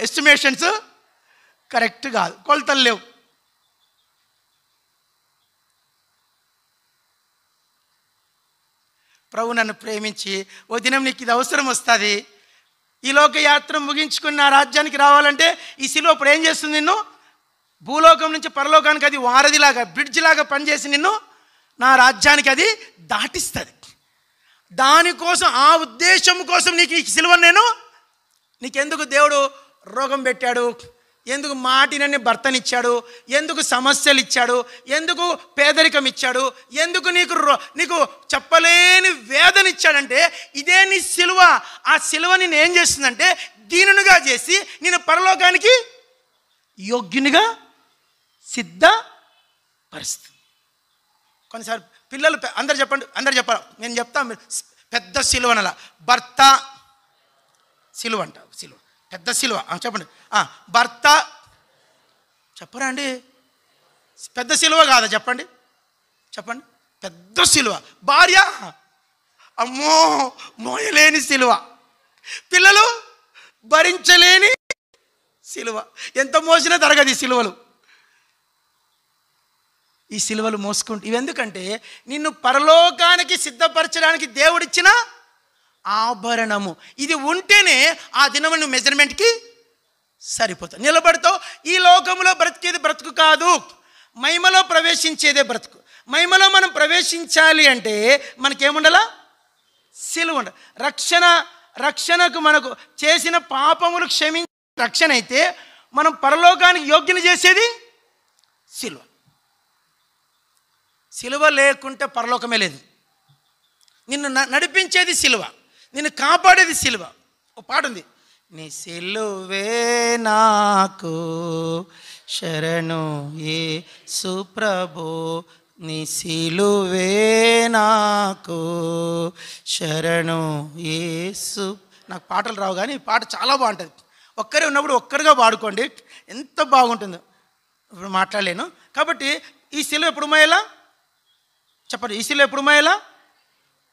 ఎస్టిమేషన్స్ కరెక్ట్ కాదు, కొలతలు లేవు. ప్రభు నన్ను ప్రేమించి ఓ దినం నీకు ఇది అవసరం వస్తుంది, ఈ లోకయాత్ర ముగించుకుని నా రాజ్యానికి రావాలంటే ఈ సిలువ ఇప్పుడు ఏం చేస్తుంది? నిన్ను భూలోకం నుంచి పరలోకానికి అది వారధిలాగా, బ్రిడ్జ్ లాగా పనిచేసి నిన్ను నా రాజ్యానికి అది దాటిస్తుంది. దానికోసం, ఆ ఉద్దేశం కోసం నీకు ఈ సిలువను నేను నీకెందుకు దేవుడు రోగం పెట్టాడు, ఎందుకు మాటినని భర్తనిచ్చాడు, ఎందుకు సమస్యలు ఇచ్చాడు, ఎందుకు పేదరికం ఇచ్చాడు, ఎందుకు నీకు చెప్పలేని వేదన ఇచ్చాడంటే ఇదే నీ సిలువ. ఆ సిలువ నేను ఏం చేస్తుందంటే దీనునిగా చేసి నేను పరలోకానికి యోగ్యునిగా సిద్ధపరుస్తుంది. కొన్నిసార్లు పిల్లలు అందరు చెప్పాలి, నేను చెప్తాను. పెద్ద సిలువ అనాల, భర్త సిలువ అంట, సిలువ పెద్ద సిలువ చెప్పండి. భర్త చెప్పరా అండి? పెద్ద సిలువ కాదా? చెప్పండి పెద్ద సిలువ. భార్య అమ్మో మోయలేని సిలువ. పిల్లలు భరించలేని సిలువ. ఎంత మోసినా తరగది సిలువలు. ఈ సిలువలు మోసుకుంటూ ఇవెందుకంటే నిన్ను పరలోకానికి సిద్ధపరచడానికి దేవుడిచ్చిన ఆభరణము. ఇది ఉంటేనే ఆ దినము నువ్వు మెజర్మెంట్కి సరిపోతావు, నిలబడతావు. ఈ లోకంలో బ్రతికేది బ్రతుకు కాదు, మహిమలో ప్రవేశించేదే బ్రతుకు. మహిమలో మనం ప్రవేశించాలి అంటే మనకేముండాలా? సిలువ ఉండాలి. రక్షణకు మనకు చేసిన పాపములు క్షమించే రక్షణ అయితే మనం పరలోకానికి యోగ్యత చేసేది సిలువ. సిలువ లేకుంటే పరలోకమే లేదు. నిన్ను నడిపించేది సిలువ, నిన్ను కాపాడేది సిలువ. ఓ పాట ఉంది, నీ సిలువే నాకు శరణు యేసు ప్రభు, నీ సిలువే నాకు శరణు యేసు. నాకు పాటలు రావు కానీ ఈ పాట చాలా బాగుంటుంది. ఒక్కరే ఉన్నప్పుడు ఒక్కరిగా పాడుకోండి, ఎంత బాగుంటుందో. ఇప్పుడు మాట్లాడలేను కాబట్టి ఈ సిలువ ఎప్పుడు మోయాలా చెప్పండి? ఈ సిలువ ఎప్పుడు మోయాలా?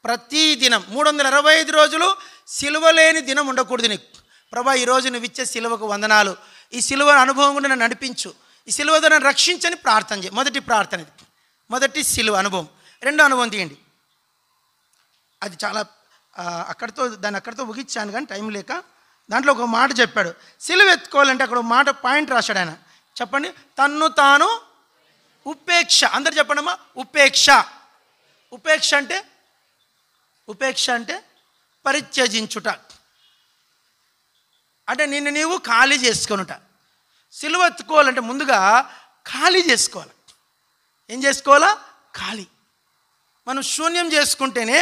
ప్రతి దినం 365 రోజులు సిలువ లేని దినం ఉండకూడదు నీకు. ప్రభా, ఈరోజు నువ్వు ఇచ్చే సిలువకు వందనాలు, ఈ సిలువ అనుభవం కూడా నన్ను నడిపించు, ఈ సిలువతో నన్ను రక్షించని ప్రార్థన చేయి. మొదటి ప్రార్థన ఇది, మొదటి సిలువ అనుభవం. రెండో అనుభవం తీయండి, అది చాలా దాన్ని అక్కడితో ముగించాను కానీ టైం లేక. దాంట్లో ఒక మాట చెప్పాడు, సిలువ ఎత్తుకోవాలంటే అక్కడ ఒక మాట పాయింట్ రాశాడు ఆయన. చెప్పండి, తన్ను తాను ఉపేక్ష. అందరు చెప్పండి అమ్మా, ఉపేక్ష. ఉపేక్ష అంటే పరిత్యజించుట, అంటే నిన్ను నీవు ఖాళీ చేసుకొనుట. సిలువ ఎత్తుకోవాలంటే ముందుగా ఖాళీ చేసుకోవాలి. ఏం చేసుకోవాలా? ఖాళీ. మనం శూన్యం చేసుకుంటేనే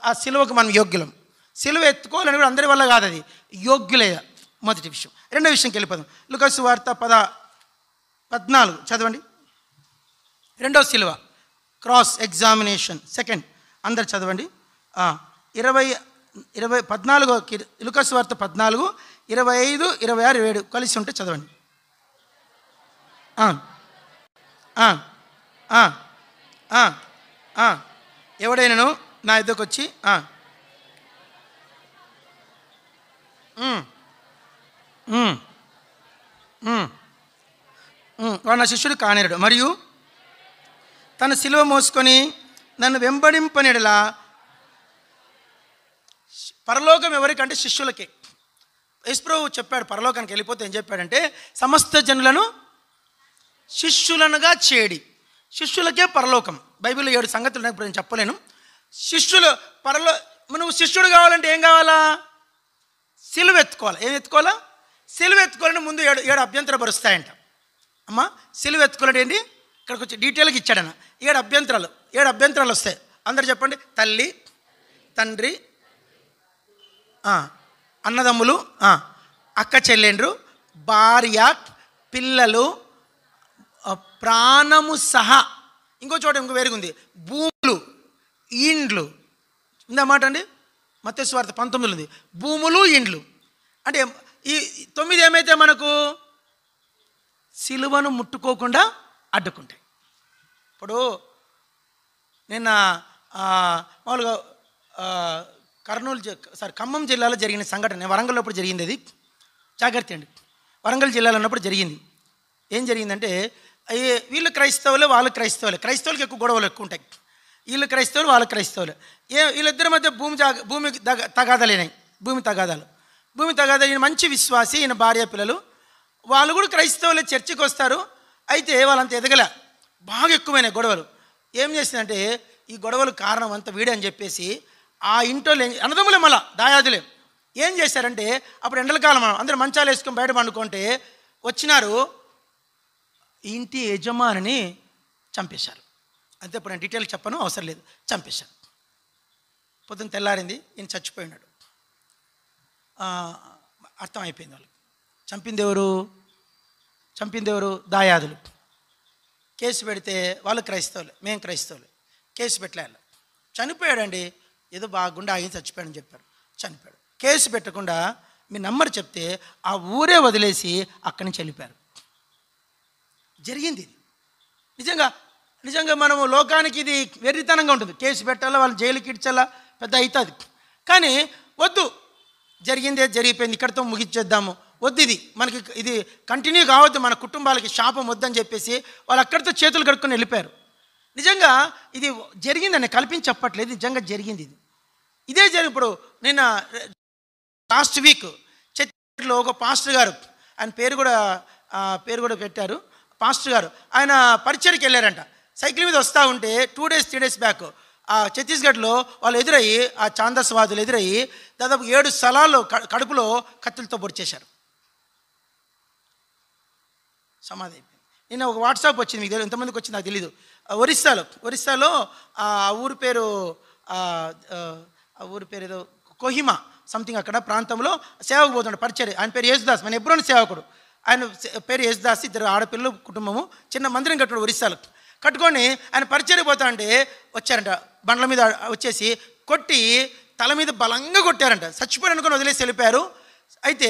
ఆ సిలువకు మనం యోగ్యులం. సిలువ ఎత్తుకోవాలని కూడా అందరి వల్ల కాదు, అది యోగ్యులే. మొదటి విషయం. రెండో విషయంకి వెళ్ళిపోదాం. లూకాసు వార్త 14 చదవండి. రెండో సిలువ, క్రాస్ ఎగ్జామినేషన్. సెకండ్, అందరు చదవండి. 14 లూకాసు వార్త 14, 25, 26, 27 కలిసి ఉంటే చదవండి. ఎవడైనాను నా ఎద్దకు వచ్చి వాడు నా శిష్యుడు కానేరుడు, మరియు తన సిలువ మోసుకొని నన్ను వెంబడింపనిడలా. పరలోకం ఎవరికంటే శిష్యులకే. యేసుప్రభువు చెప్పాడు, పరలోకానికి వెళ్ళిపోతే ఏం చెప్పాడంటే, సమస్త జనులను శిష్యులనుగా చేడి. శిష్యులకే పరలోకం. బైబిల్లో 7 సంగతులు ఉన్నాయి, ఇప్పుడు నేను చెప్పలేను. శిష్యులు నువ్వు శిష్యుడు కావాలంటే ఏం కావాలా? సిలువ ఎత్తుకోవాలి. ఏం ఎత్తుకోవాలా? సిలువ ఎత్తుకోవాలంటే ముందు 7 అభ్యంతరాలు పరుస్తాయంట. అమ్మా, సిలువ ఎత్తుకోవాలంటే ఏంటి? ఇక్కడికి వచ్చి డీటెయిల్గా ఇచ్చాడన్న. 7 అభ్యంతరాలు వస్తాయి. అందరు చెప్పండి. తల్లి, తండ్రి, అన్నదమ్ములు, అక్క చెల్లెండ్రు, భార్య, పిల్లలు, ప్రాణము సహా. ఇంకో చోట ఇంకో వేరుగుంది, భూములు, ఇండ్లు. ఉందన్నమాట అండి. మత్తయి సువార్త 19 ఉంది, భూములు, ఇండ్లు. అంటే ఈ 9 ఏమైతే మనకు సిలువను ముట్టుకోకుండా అడ్డుకుంటాయి. ఇప్పుడు నిన్న మామూలుగా ఖమ్మం జిల్లాలో జరిగిన సంఘటన, వరంగల్లో ఇప్పుడు జరిగింది. అది జాగ్రత్త అండి. వరంగల్ జిల్లాలో ఉన్నప్పుడు జరిగింది. ఏం జరిగిందంటే, వీళ్ళు క్రైస్తవులే, వాళ్ళు క్రైస్తవులకి ఎక్కువ గొడవలు ఎక్కువ ఉంటాయి. వీళ్ళు క్రైస్తవులు, వాళ్ళ క్రైస్తవులు. వీళ్ళిద్దరి మధ్య భూమి తగాదాలు. భూమి తగాదాలు. ఈయన మంచి విశ్వాసి, ఈయన భార్య, పిల్లలు, వాళ్ళు కూడా క్రైస్తవులే, చర్చికి వస్తారు. అయితే వాళ్ళంత ఎదగలే, బాగా ఎక్కువైన గొడవలు. ఏం చేసిందంటే, ఈ గొడవలు కారణం అంతా వీడే అని చెప్పేసి ఆ ఇంట్లో అన్నదమ్ములే, మళ్ళా దాయాదులే ఏం చేశారంటే, అప్పుడు ఎండలకాలం అందరూ మంచాలు వేసుకొని బయట పండుకుంటే వచ్చినారు, ఇంటి యజమానిని చంపేశారు. అంతే. ఇప్పుడు నేను డీటెయిల్ చెప్పను, అవసరం లేదు. చంపేశారు. పొద్దున్న తెల్లారింది, ఈయన చచ్చిపోయినాడు. అర్థమైపోయింది వాళ్ళకి. చంపింది ఎవరు? దాయాదులు. కేసు పెడితే వాళ్ళు క్రైస్తవులు, మేము క్రైస్తవులు. కేసు పెట్టలేదు. చనిపోయాడండి, ఏదో బాగా గుండె ఆగి చచ్చిపోయాడని చెప్పారు. చనిపోయాడు. కేసు పెట్టకుండా మీ నంబర్ చెప్తే ఆ ఊరే వదిలేసి అక్కడి నుంచి వెళ్ళిపోయారు. జరిగింది ఇది. నిజంగా మనము లోకానికి ఇది వెర్రితనంగా ఉంటుంది. కేసు పెట్టాలా, వాళ్ళు జైలుకి ఇడ్చాలా, పెద్ద అవుతుంది. కానీ వద్దు, జరిగిందే జరిగిపోయింది, ఇక్కడితో ముగించేద్దాము, వద్దు, మనకి ఇది కంటిన్యూ కావద్దు, మన కుటుంబాలకి శాపం వద్దని చెప్పేసి వాళ్ళు అక్కడితో చేతులు కడుక్కొని వెళ్ళిపోయారు. నిజంగా ఇది జరిగిందని కల్పించి చెప్పట్లేదు, నిజంగా జరిగింది ఇది. ఇదే జరిగి ఇప్పుడు నిన్న లాస్ట్ వీక్ చర్చిలో ఒక పాస్టర్ గారు, ఆయన పేరు కూడా పెట్టారు, పాస్టర్ గారు, ఆయన పరిచర్కి వెళ్ళారంట. సైకిల్ మీద వస్తూ ఉంటే 2 days 3 days బ్యాక్ ఆ ఛత్తీస్గఢ్లో వాళ్ళు ఎదురయ్యి, ఆ ఛాందస్వాదులు ఎదురయ్యి దాదాపు 7 స్థలాల్లో కడుపులో కత్తులతో పొడిచేశారు. సమాధి అయిపోయింది. నిన్న ఒక వాట్సాప్ వచ్చింది, మీకు తెలియదు ఎంతమందికి వచ్చింది నాకు తెలీదు. ఒరిస్సాలో ఆ ఊరి పేరు ఏదో కోహిమా సంథింగ్, అక్కడ ప్రాంతంలో సేవకు పోతుండే పరిచర్య. ఆయన పేరు యేసుదాస్, మన ఎబ్రోని సేవకుడు. ఆయన పేరు యేసుదాస్, 2 ఆడపిల్లలు కుటుంబము, చిన్న మందిరం కట్టుకోడు ఒరిస్సాలో. కట్టుకొని ఆయన పరిచర్య పోతా అంటే వచ్చారంట, బండ్ల మీద వచ్చేసి కొట్టి తల మీద బలంగా కొట్టారంట. చచ్చిపోయారు అనుకుని వదిలేసి వెళ్ళిపోయారు. అయితే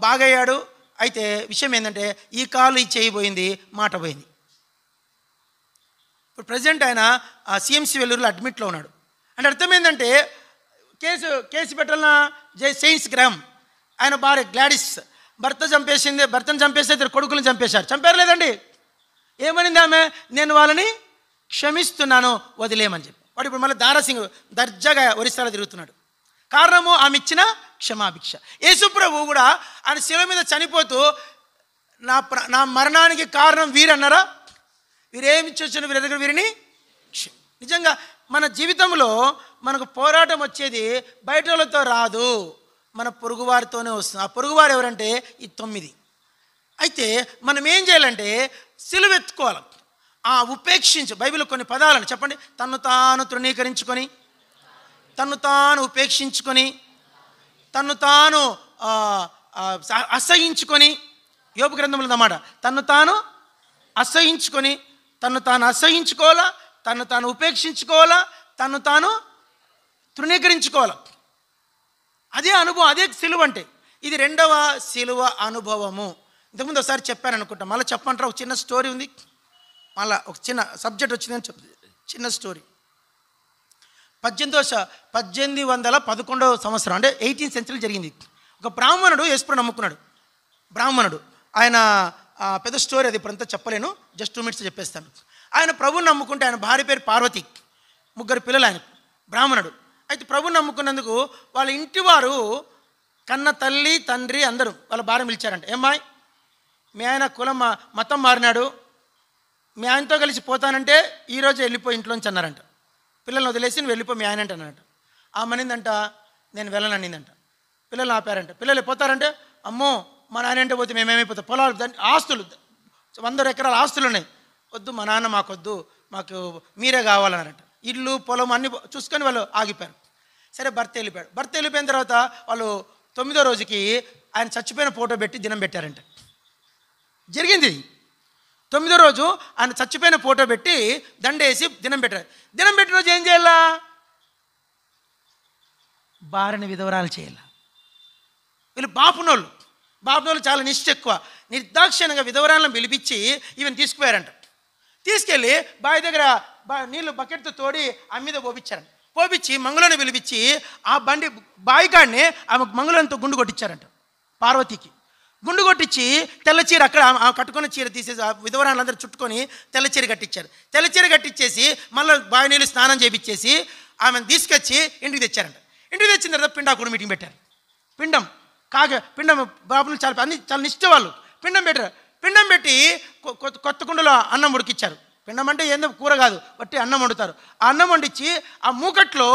బాగయ్యాడు. అయితే విషయం ఏంటంటే ఈ కాలు ఈ చేయి పోయింది, మాట పోయింది. ఇప్పుడు ప్రజెంట్ ఆయన సిఎంసి వెల్లూరులో అడ్మిట్లో ఉన్నాడు. అంటే అర్థం ఏంటంటే కేసు పెట్టాలన్నా సెయింట్స్ గ్రామ్, ఆయన భార్య గ్లాడిస్ భర్తను చంపేస్తే 2 కొడుకులను చంపారు లేదండి. ఏమనింది ఆమె? నేను వాళ్ళని క్షమిస్తున్నాను, వదిలేయమని చెప్పి. వాడు ఇప్పుడు మళ్ళీ దారాసింగ్ దర్జాగా ఒరిస్సాలో తిరుగుతున్నాడు. కారణము ఆమె ఇచ్చిన క్షమాభిక్ష. యేసుప్రభువు కూడా ఆయన శిలువ మీద చనిపోతూ నా మరణానికి కారణం వీరన్నారా? వీరేమి చూసిన వీరి దగ్గర వీరిని నిజంగా మన జీవితంలో మనకు పోరాటం వచ్చేది బయట వాళ్ళతో రాదు, మన పొరుగువారితోనే వస్తుంది. ఆ పొరుగువారు ఎవరంటే ఈ 9. అయితే మనం ఏం చేయాలంటే సిలువెత్తుకోవాలి, ఉపేక్షించు. బైబిల్లో కొన్ని పదాలను చెప్పండి. తన్ను తాను తృణీకరించుకొని, తన్ను తాను ఉపేక్షించుకొని, తన్ను తాను అసహించుకొని. యోబు గ్రంథంలో అన్నమాట, తన్ను తాను అసహించుకొని, తన్ను తాను అసహించుకోవాలా, తన్ను తాను ఉపేక్షించుకోవాలా, తన్ను తాను తృణీకరించుకోవాలా. అదే అనుభవం, అదే సిలువ అంటే. ఇది 2వ సిలువ అనుభవము. ఇంతకుముందు ఒకసారి చెప్పాను అనుకుంటా, మళ్ళీ చెప్పమంటారా? ఒక చిన్న స్టోరీ ఉంది, మళ్ళీ ఒక చిన్న సబ్జెక్ట్ వచ్చిందని చిన్న స్టోరీ. 1811వ సంవత్సరం, అంటే 18th century జరిగింది. ఒక బ్రాహ్మణుడు యేసుప్రభువుని నమ్ముకున్నాడు. బ్రాహ్మణుడు ఆయన పెద్ద స్టోరీ, అది ఇప్పుడంతా చెప్పలేను, జస్ట్ 2 minutes చెప్పేస్తాను. ఆయన ప్రభువుని నమ్ముకుంటే, ఆయన భార్య పేరు పార్వతి, 3 పిల్లలు ఆయన, బ్రాహ్మణుడు. అయితే ప్రభువుని నమ్ముకున్నందుకు వాళ్ళ ఇంటి వారు కన్న తల్లి తండ్రి అందరూ వాళ్ళ భార్య పిలిచారంట. ఏమ్మాయి, మీ ఆయన కులం మతం మారినాడు, మీ ఆయనతో కలిసి పోతానంటే ఈరోజు వెళ్ళిపోయి ఇంట్లోంచి అన్నారంట. పిల్లల్ని వదిలేసి నువ్వు వెళ్ళిపో మీ ఆయన అంటే అన్నారంట. ఆమెనిందంట నేను వెళ్ళననిందంట. పిల్లలు ఆపారంట. పిల్లలు పోతారంటే అమ్మో మా నాయన అంటే పోతే మేమేమైపోతాం, పొలాలు ఆస్తులు 100 ఎకరాల ఆస్తులు ఉన్నాయి, వద్దు మా నాన్న మాకొద్దు, మాకు మీరే కావాలన్నారంట. ఇల్లు పొలం అన్ని చూసుకొని వాళ్ళు ఆగిపోయారు. సరే భర్త వెళ్ళిపోయిన తర్వాత వాళ్ళు 9వ రోజుకి ఆయన చచ్చిపోయిన ఫోటో పెట్టి దినం పెట్టారంట. జరిగింది 9వ రోజు ఆయన చచ్చిపోయిన ఫోటో పెట్టి దండేసి దినం పెట్టారు. దినం పెట్టిన రోజు ఏం చేయాలా? భార్యని విధవరాలు చేయాలి. వీళ్ళు బాపునోళ్ళు చాలా నిష్ఠ ఎక్కువ. నిర్దాక్షిణ్యంగా విధవరాలను పిలిపించి ఈవెన్ తీసుకుపోయారంట. తీసుకెళ్ళి బావి దగ్గర నీళ్ళు బకెట్తో తోడి ఆమె మీద పోపించారంట. పోపించి మంగళని పిలిపించి ఆ బావికాడిని ఆమె మంగళంతో గుండు కొట్టించారంట. పార్వతికి గుండు కొట్టించి తెల్ల చీర, అక్కడ కట్టుకున్న చీర తీసేసి విధవరాలందరూ చుట్టుకొని తెల్ల చీర కట్టించారు. తెల్ల చీర కట్టించేసి మళ్ళీ బావి నీళ్ళు స్నానం చేయించేసి ఆమెను తీసుకొచ్చి ఇంటికి తెచ్చారంట. ఇంటికి తెచ్చిన తర్వాత పిండాకుడు మీటింగ్ పెట్టారు. పిండం బాబులు చాలా నిష్ట వాళ్ళు. పిండం పెట్టారు. పిండం పెట్టి కొత్త కుండలో అన్నం ఉడికిచ్చారు. పిండం అంటే ఏందో కూర కాదు, బట్టి అన్నం వండుతారు. ఆ అన్నం వండించి ఆ మూకట్లో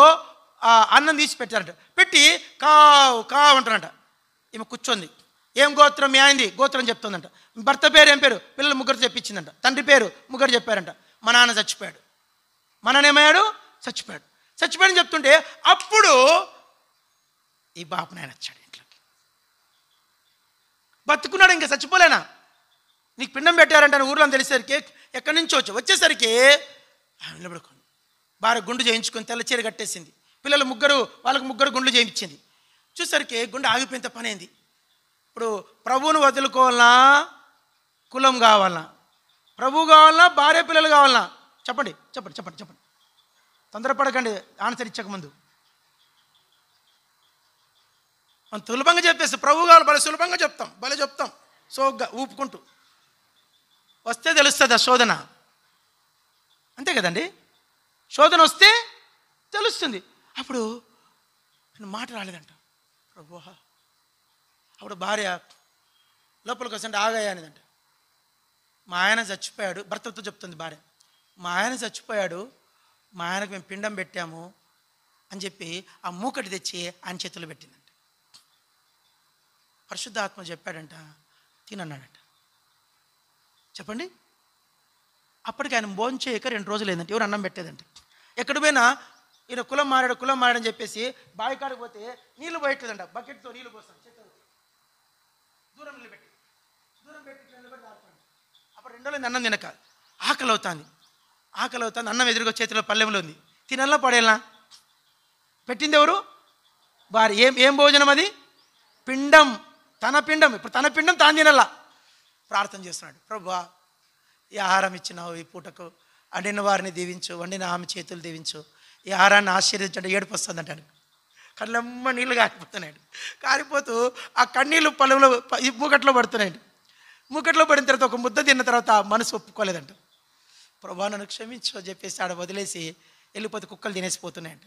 అన్నం తీసి పెట్టారంట. పెట్టి కావు అంటారంట. ఈమె కూర్చోంది. ఏం గోత్రం మీ ఆయనది? గోత్రం చెప్తుందంట. భర్త పేరు ఏం పేరు? పిల్లలు 3 చెప్పించిందంట. తండ్రి పేరు 3 చెప్పారంట. మా నాన్న చచ్చిపోయాడు. మా నాన్న ఏమయ్యాడు? చచ్చిపోయాడని చెప్తుంటే అప్పుడు ఈ బాపు నాయన వచ్చాడు ఇంట్లోకి. బతుకున్నాడు, ఇంకా చచ్చిపోలేనా? నీకు పిండం పెట్టారంటే ఊర్లో తెలిసేసరికి ఎక్కడి నుంచి వచ్చేసరికి నిలబడుకోండి. భార్య గుండు చేయించుకొని తెల్ల చీర కట్టేసింది. పిల్లలు 3 వాళ్ళకి 3 గుండ్లు చేయించింది. చూసరికి గుండె ఆగిపోయినంత పని అయింది. ఇప్పుడు ప్రభువును వదులుకోవాలన్నా, కులం కావాలన్నా, ప్రభువు కావాలన్నా, భార్య పిల్లలు కావాలన్నా? చెప్పండి. తొందరపడకండి ఆన్సర్ ఇచ్చకముందు. మనం సులభంగా చెప్పేసి ప్రభు కావాలి, భలే సులభంగా చెప్తాం సోగ్గా ఊపుకుంటూ. వస్తే తెలుస్తుంది ఆ శోధన, అంతే కదండి. శోధన వస్తే తెలుస్తుంది. అప్పుడు మాట రాలేదంట. ప్రభు, అప్పుడు భార్య లోపలికి వస్తుంటే ఆగాయ అనేదంట. మా ఆయన చచ్చిపోయాడు, భర్తతో చెప్తుంది భార్య, మా ఆయన చచ్చిపోయాడు, మా ఆయనకు మేము పిండం పెట్టాము అని చెప్పి ఆ మూకటి తెచ్చి ఆయన చేతులు పెట్టిందంట. పరిశుద్ధాత్మ చెప్పాడంట, తినన్నాడంట. చెప్పండి. అప్పటికి ఆయన భోజనం చేయక 2 రోజులు ఏంటంటే ఎవరు అన్నం పెట్టేదంట. ఎక్కడ పోయినా ఈయన కులం మారాడని చెప్పేసి బావి కాడికి పోతే నీళ్ళు పోయట్లేదంట. బకెట్తో నీళ్ళు పోస్తాను, దూరం పెట్టి అప్పుడు 2 రోజులు అన్నం తినక ఆకలి అవుతుంది. అన్నం ఎదురుగా చేతిలో పల్లెంలో ఉంది. తినల్లా పడేలా పెట్టింది ఎవరు? భార్య. ఏం భోజనం అది? పిండం, తన పిండం. ఇప్పుడు తన పిండం తాను తినల్లా. ప్రార్థన చేస్తున్నాడు, ప్రభువా ఈ ఆహారం ఇచ్చినావు, ఈ పూటకు వండిన వారిని దీవించు, వండిన ఆమె చేతులు దీవించు, ఈ ఆహారాన్ని ఆశీర్వదించంటే ఏడుపు వస్తుంది అంటాడు. కళ్ళమ్మ నీళ్ళు కారిపోతూ ఆ కన్నీళ్ళు పొలంలో ఈ మూకట్లో పడుతున్నాయండి. మూకట్లో పడిన తర్వాత ఒక ముద్ద తిన్న తర్వాత మనసు ఒప్పుకోలేదంట. ప్రభువా నన్ను క్షమించు అని చెప్పేసి ఆడ వదిలేసి వెళ్ళిపోతే కుక్కలు తినేసిపోతున్నాయంట.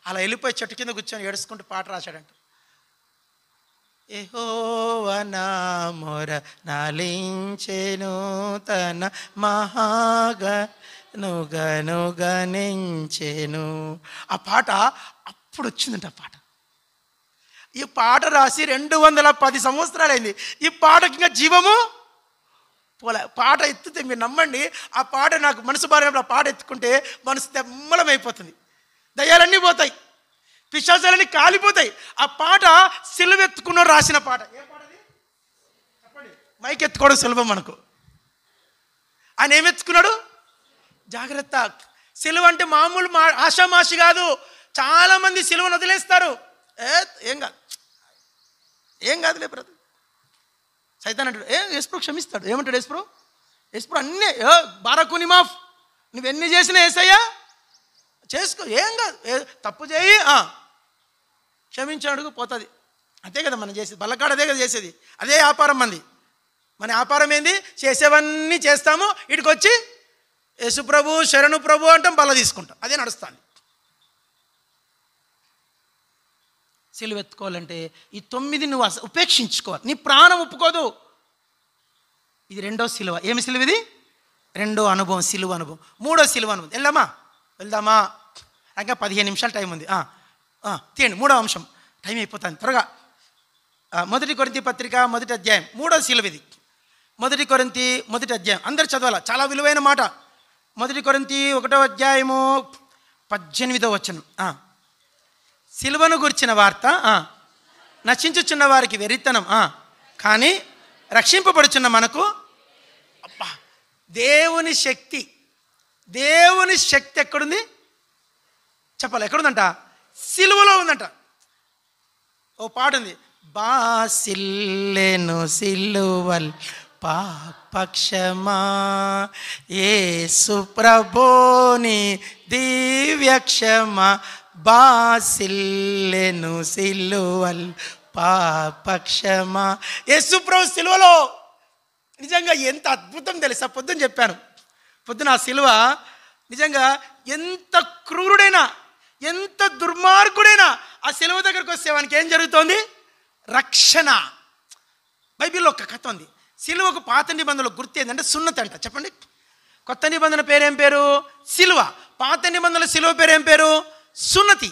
అలా వెళ్ళిపోయి చెట్టు కింద కూర్చొని ఏడుచుకుంటూ పాట రాశాడంట. యెహోవా నా మొర నాలించెను, తన మహాగనుగనుగనించెను. ఆ పాట అప్పుడు వచ్చిందంట. ఆ పాట, ఈ పాట రాసి 210 సంవత్సరాలైంది. ఈ పాటకి ఇంకా జీవము పోలే. పాట ఎత్తుతే మీరు నమ్మండి, ఆ పాట నాకు మనసు బారినప్పుడు ఆ పాట ఎత్తుకుంటే మనసు తెమ్మలమైపోతుంది. దయ్యాలన్నీ పోతాయి, పిశాచాలన్నీ కాలిపోతాయి. ఆ పాట సిలువెత్తుకున్న రాసిన పాట. ఏ పాట అది చెప్పండి. మైక్ ఎత్తుకోవడం సులభం మనకు. ఆయన ఏమెత్తుకున్నాడు? జాగ్రత్త. సిలువ అంటే మామూలు ఆషామాషి కాదు. చాలామంది సిలువను వదిలేస్తారు. ఏం కాదులే బ్రదర్. సైతాన్ అంటాడు, యేసుప్రభు క్షమిస్తాడు. ఏమంటాడు యేసుప్రభు అన్నీ బారకుని మాఫ్, నువ్వెన్ని చేసినా యేసయ్యా చేసుకో, ఏం కాదు, తప్పు చేయి క్షమించాడుకు పోతుంది. అంతే కదా మనం చేసేది. బల్లకాడ అదే కదా చేసేది. అదే వ్యాపారం మంది. మన వ్యాపారం ఏంది? చేసేవన్నీ చేస్తాము, ఇటుకు వచ్చి యేసు ప్రభు శరణు ప్రభు అంటాం, బల్ల తీసుకుంటాం. అదే నడుస్తుంది. సిలువ ఎత్తుకోవాలంటే ఈ 9 నువ్వు ఉపేక్షించుకోవాలి. నీ ప్రాణం ఒప్పుకోదు. ఇది 2వ సిలువ. ఏమి సిలువ ఇది? 2వ అనుభవం, సిలువ అనుభవం. 3వ సిలువ అనుభవం. వెళ్దామా? ఇంకా 15 నిమిషాలు టైం ఉంది. తీయండి 3వ అంశం. టైం అయిపోతుంది త్వరగా. 1 కొరింథీ పత్రిక 1వ అధ్యాయం 3వ సిలువ ఇది. 1 కొరింథీ 1వ అధ్యాయం అందరు చదవాలా, చాలా విలువైన మాట. 1 కొరింథీ 1వ అధ్యాయము 18వ వచనం. సిలువను గురించిన వార్త నశించుచున్న వారికి వెర్రితనం, కానీ రక్షింపబడుచున్న మనకు అబ్బా దేవుని శక్తి. దేవుని శక్తి ఎక్కడుంది చెప్పాలి. ఎక్కడుందంట? సిలువలో ఉందంట. ఓ పాట ఉంది, బాసిల్లెను సిలువల్ పాపక్షమా యేసు ప్రభుని దివ్యక్షమా, బాసిల్లెను సిలువల్ పాపక్షమా. యేసు ప్రభు సిలువలో నిజంగా ఎంత అద్భుతం తెలుసా? పొద్దున చెప్పాను. పొద్దున ఆ సిలువ నిజంగా ఎంత క్రూరుడైనా, ఎంత దుర్మార్గుడైనా ఆ సిలువ దగ్గరకు వస్తే వానికి ఏం జరుగుతోంది? రక్షణ. బైబిల్లో ఒక కథ ఉంది. సిలువకు పాత నిబంధనలో గుర్తు ఏంటంటే సున్నతి అంట. చెప్పండి. కొత్త నిబంధన పేరేం పేరు? సిలువ. పాత నిబంధనల సిలువ పేరేం పేరు? సున్నతి.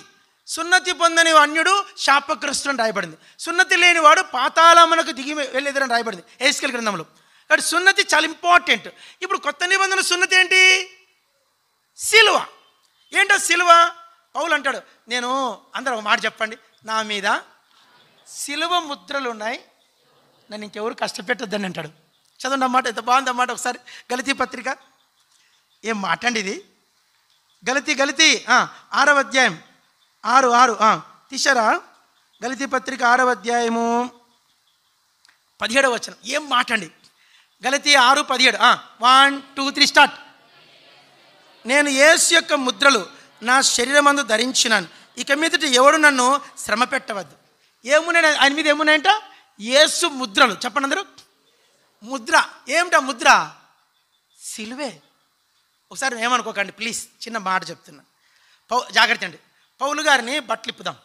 సున్నతి పొందని అన్యుడు శాపగ్రస్తుడు అని రాయబడింది. సున్నతి లేనివాడు పాతాళమునకు దిగి వెళ్ళేదని రాయబడింది ఎహెజ్కేలు గ్రంథంలో. కాబట్టి సున్నతి చాలా ఇంపార్టెంట్. ఇప్పుడు కొత్త నిబంధన సున్నతి ఏంటి? సిలువ. ఏంటో సిలువ? పౌలు అంటాడు, నేను అందరూ ఒక మాట చెప్పండి, నా మీద సిలువ ముద్రలు ఉన్నాయి, నన్ను ఇంకెవరు కష్టపెట్టొద్దని అంటాడు. చదవండి అన్నమాట. ఎంత బాగుంది అన్నమాట. ఒకసారి గలతీ పత్రిక. ఏం మాట అండి ఇది? గలతీ 6వ అధ్యాయం 6 తీశారా? గలతీ పత్రిక 6వ అధ్యాయము 17వ వచనం. ఏం మాట అండి? గలతీ 6:17. 1 2 3 స్టార్ట్. నేను యేసు యొక్క ముద్రలు నా శరీరమందు ధరించినాను, ఇక మీదట ఎవడు నన్ను శ్రమ పెట్టవద్దు. ఏమున్నాయి ఆయన మీద? ఏమున్నాయంట? యేసు ముద్రలు. చెప్పండి అందరూ. ముద్ర. ఏమిటా ముద్ర? సిలువే. ఒకసారి ఏమనుకోకండి ప్లీజ్, చిన్న మాట చెప్తున్నా. జాగ్రత్త అండి. పౌలు గారిని బట్టలిప్పుదాం.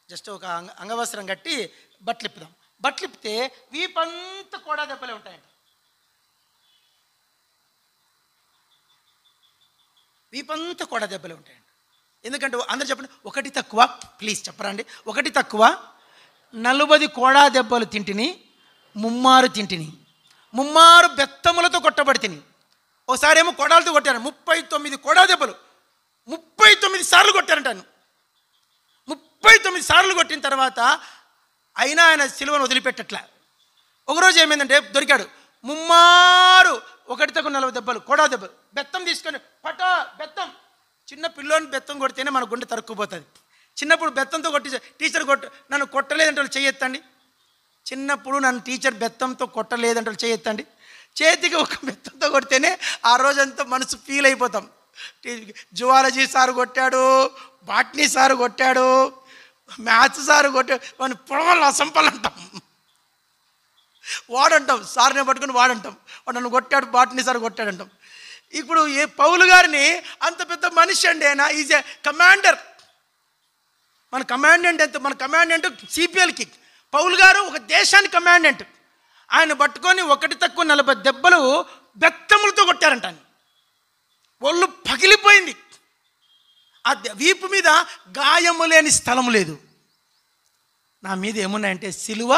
జస్ట్ ఒక అంగవస్త్రం కట్టి బట్టలిప్పుదాం. బట్టలిప్పితే వీపంతా కూడా దెబ్బలే ఉంటాయంట. వీపంతా కూడా దెబ్బలే ఉంటాయంట. ఎందుకంటే అందరూ చెప్పండి, ఒకటి తక్కువ, ప్లీజ్ చెప్పరండి. ఒకటి తక్కువ 40 కోడా దెబ్బలు తింటిని, ముమ్మారు తింటిని, ముమ్మారు బెత్తములతో కొట్టబడి తిని. ఒకసారి ఏమో కొడాలతో కొట్టాను, 39 కోడా దెబ్బలు 39 సార్లు కొట్టారంటాను. 39 సార్లు కొట్టిన తర్వాత అయినా ఆయన సిలువను వదిలిపెట్టట్లే. ఒకరోజు ఏమైందంటే దొరికాడు, ముమ్మారు 1 తక్కువ 40 దెబ్బలు, కోడా దెబ్బలు. బెత్తం తీసుకొని బెత్తం, చిన్న పిల్లోని బెత్తం కొడితేనే మన గుండె తరుక్కుపోతుంది. చిన్నప్పుడు బెత్తంతో కొట్టి టీచర్ నన్ను కొట్టలేదంటే వాళ్ళు చెయ్యెత్తండి. చిన్నప్పుడు నన్ను టీచర్ బెత్తంతో కొట్టలేదంటే వాళ్ళు చెయ్యెత్తండి. చేతికి ఒక బెత్తంతో కొడితేనే ఆ రోజంతా మనసు ఫీల్ అయిపోతాం. జువాలజీ సారు కొట్టాడు, బాటనీ సారు కొట్టాడు, మ్యాథ్స్ సారు కొట్టాడు, వాడిని పొడవలు అసంపాలు అంటాం. వాడంటాం, సార్ని పట్టుకుని వాడంటాం, వాడు నన్ను కొట్టాడు, బాటనీ సార్ కొట్టాడు అంటాం. ఇప్పుడు పౌలు గారిని అంత పెద్ద మనిషి అండి ఆయన, ఈజ్ ఏ కమాండర్. మన కమాండెంట్ సిపిఎల్కి. పౌలు గారు ఒక దేశానికి కమాండెంట్. ఆయన పట్టుకొని 1 తక్కువ 40 దెబ్బలు బెత్తములతో కొట్టారంట. ఒళ్ళు పగిలిపోయింది. ఆ వీపు మీద గాయము లేని స్థలం లేదు. నా మీద ఏమున్నాయంటే సిలువ